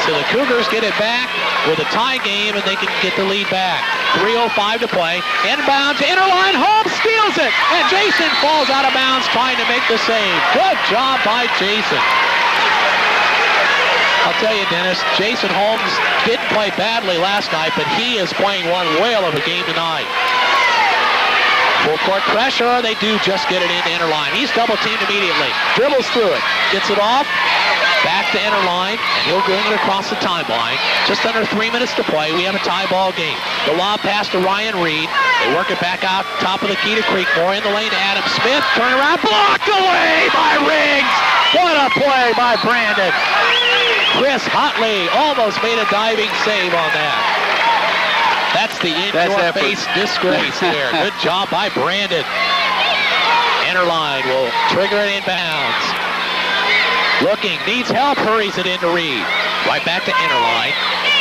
So the Cougars get it back with a tie game, and they can get the lead back. 3:05 to play. Inbound to Interline. Holmes steals it, and Jason falls out of bounds trying to make the save. Good job by Jason. I'll tell you, Dennis, Jason Holmes didn't play badly last night, but he is playing one whale of a game tonight. Full court pressure. They do just get it into Interline. He's double teamed immediately. Dribbles through it. Gets it off. Back to Interline, and he'll bring it across the timeline. Just under 3 minutes to play. We have a tie ball game. The lob pass to Ryan Reed. They work it back out top of the key to Creekmore. In the lane to Adam Smith. Turn around. Blocked away by Riggs. What a play by Brandon. Chris Huntley almost made a diving save on that. That's the in-your-face disgrace there. Good job by Brandon. Interline will trigger it inbounds. Looking, needs help, hurries it into Reed. Right back to Interline.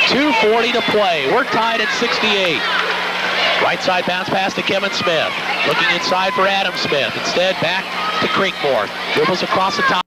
2:40 to play. We're tied at 68. Right side bounce pass to Kevin Smith. Looking inside for Adam Smith. Instead, back to Creekmore. Dribbles across the top.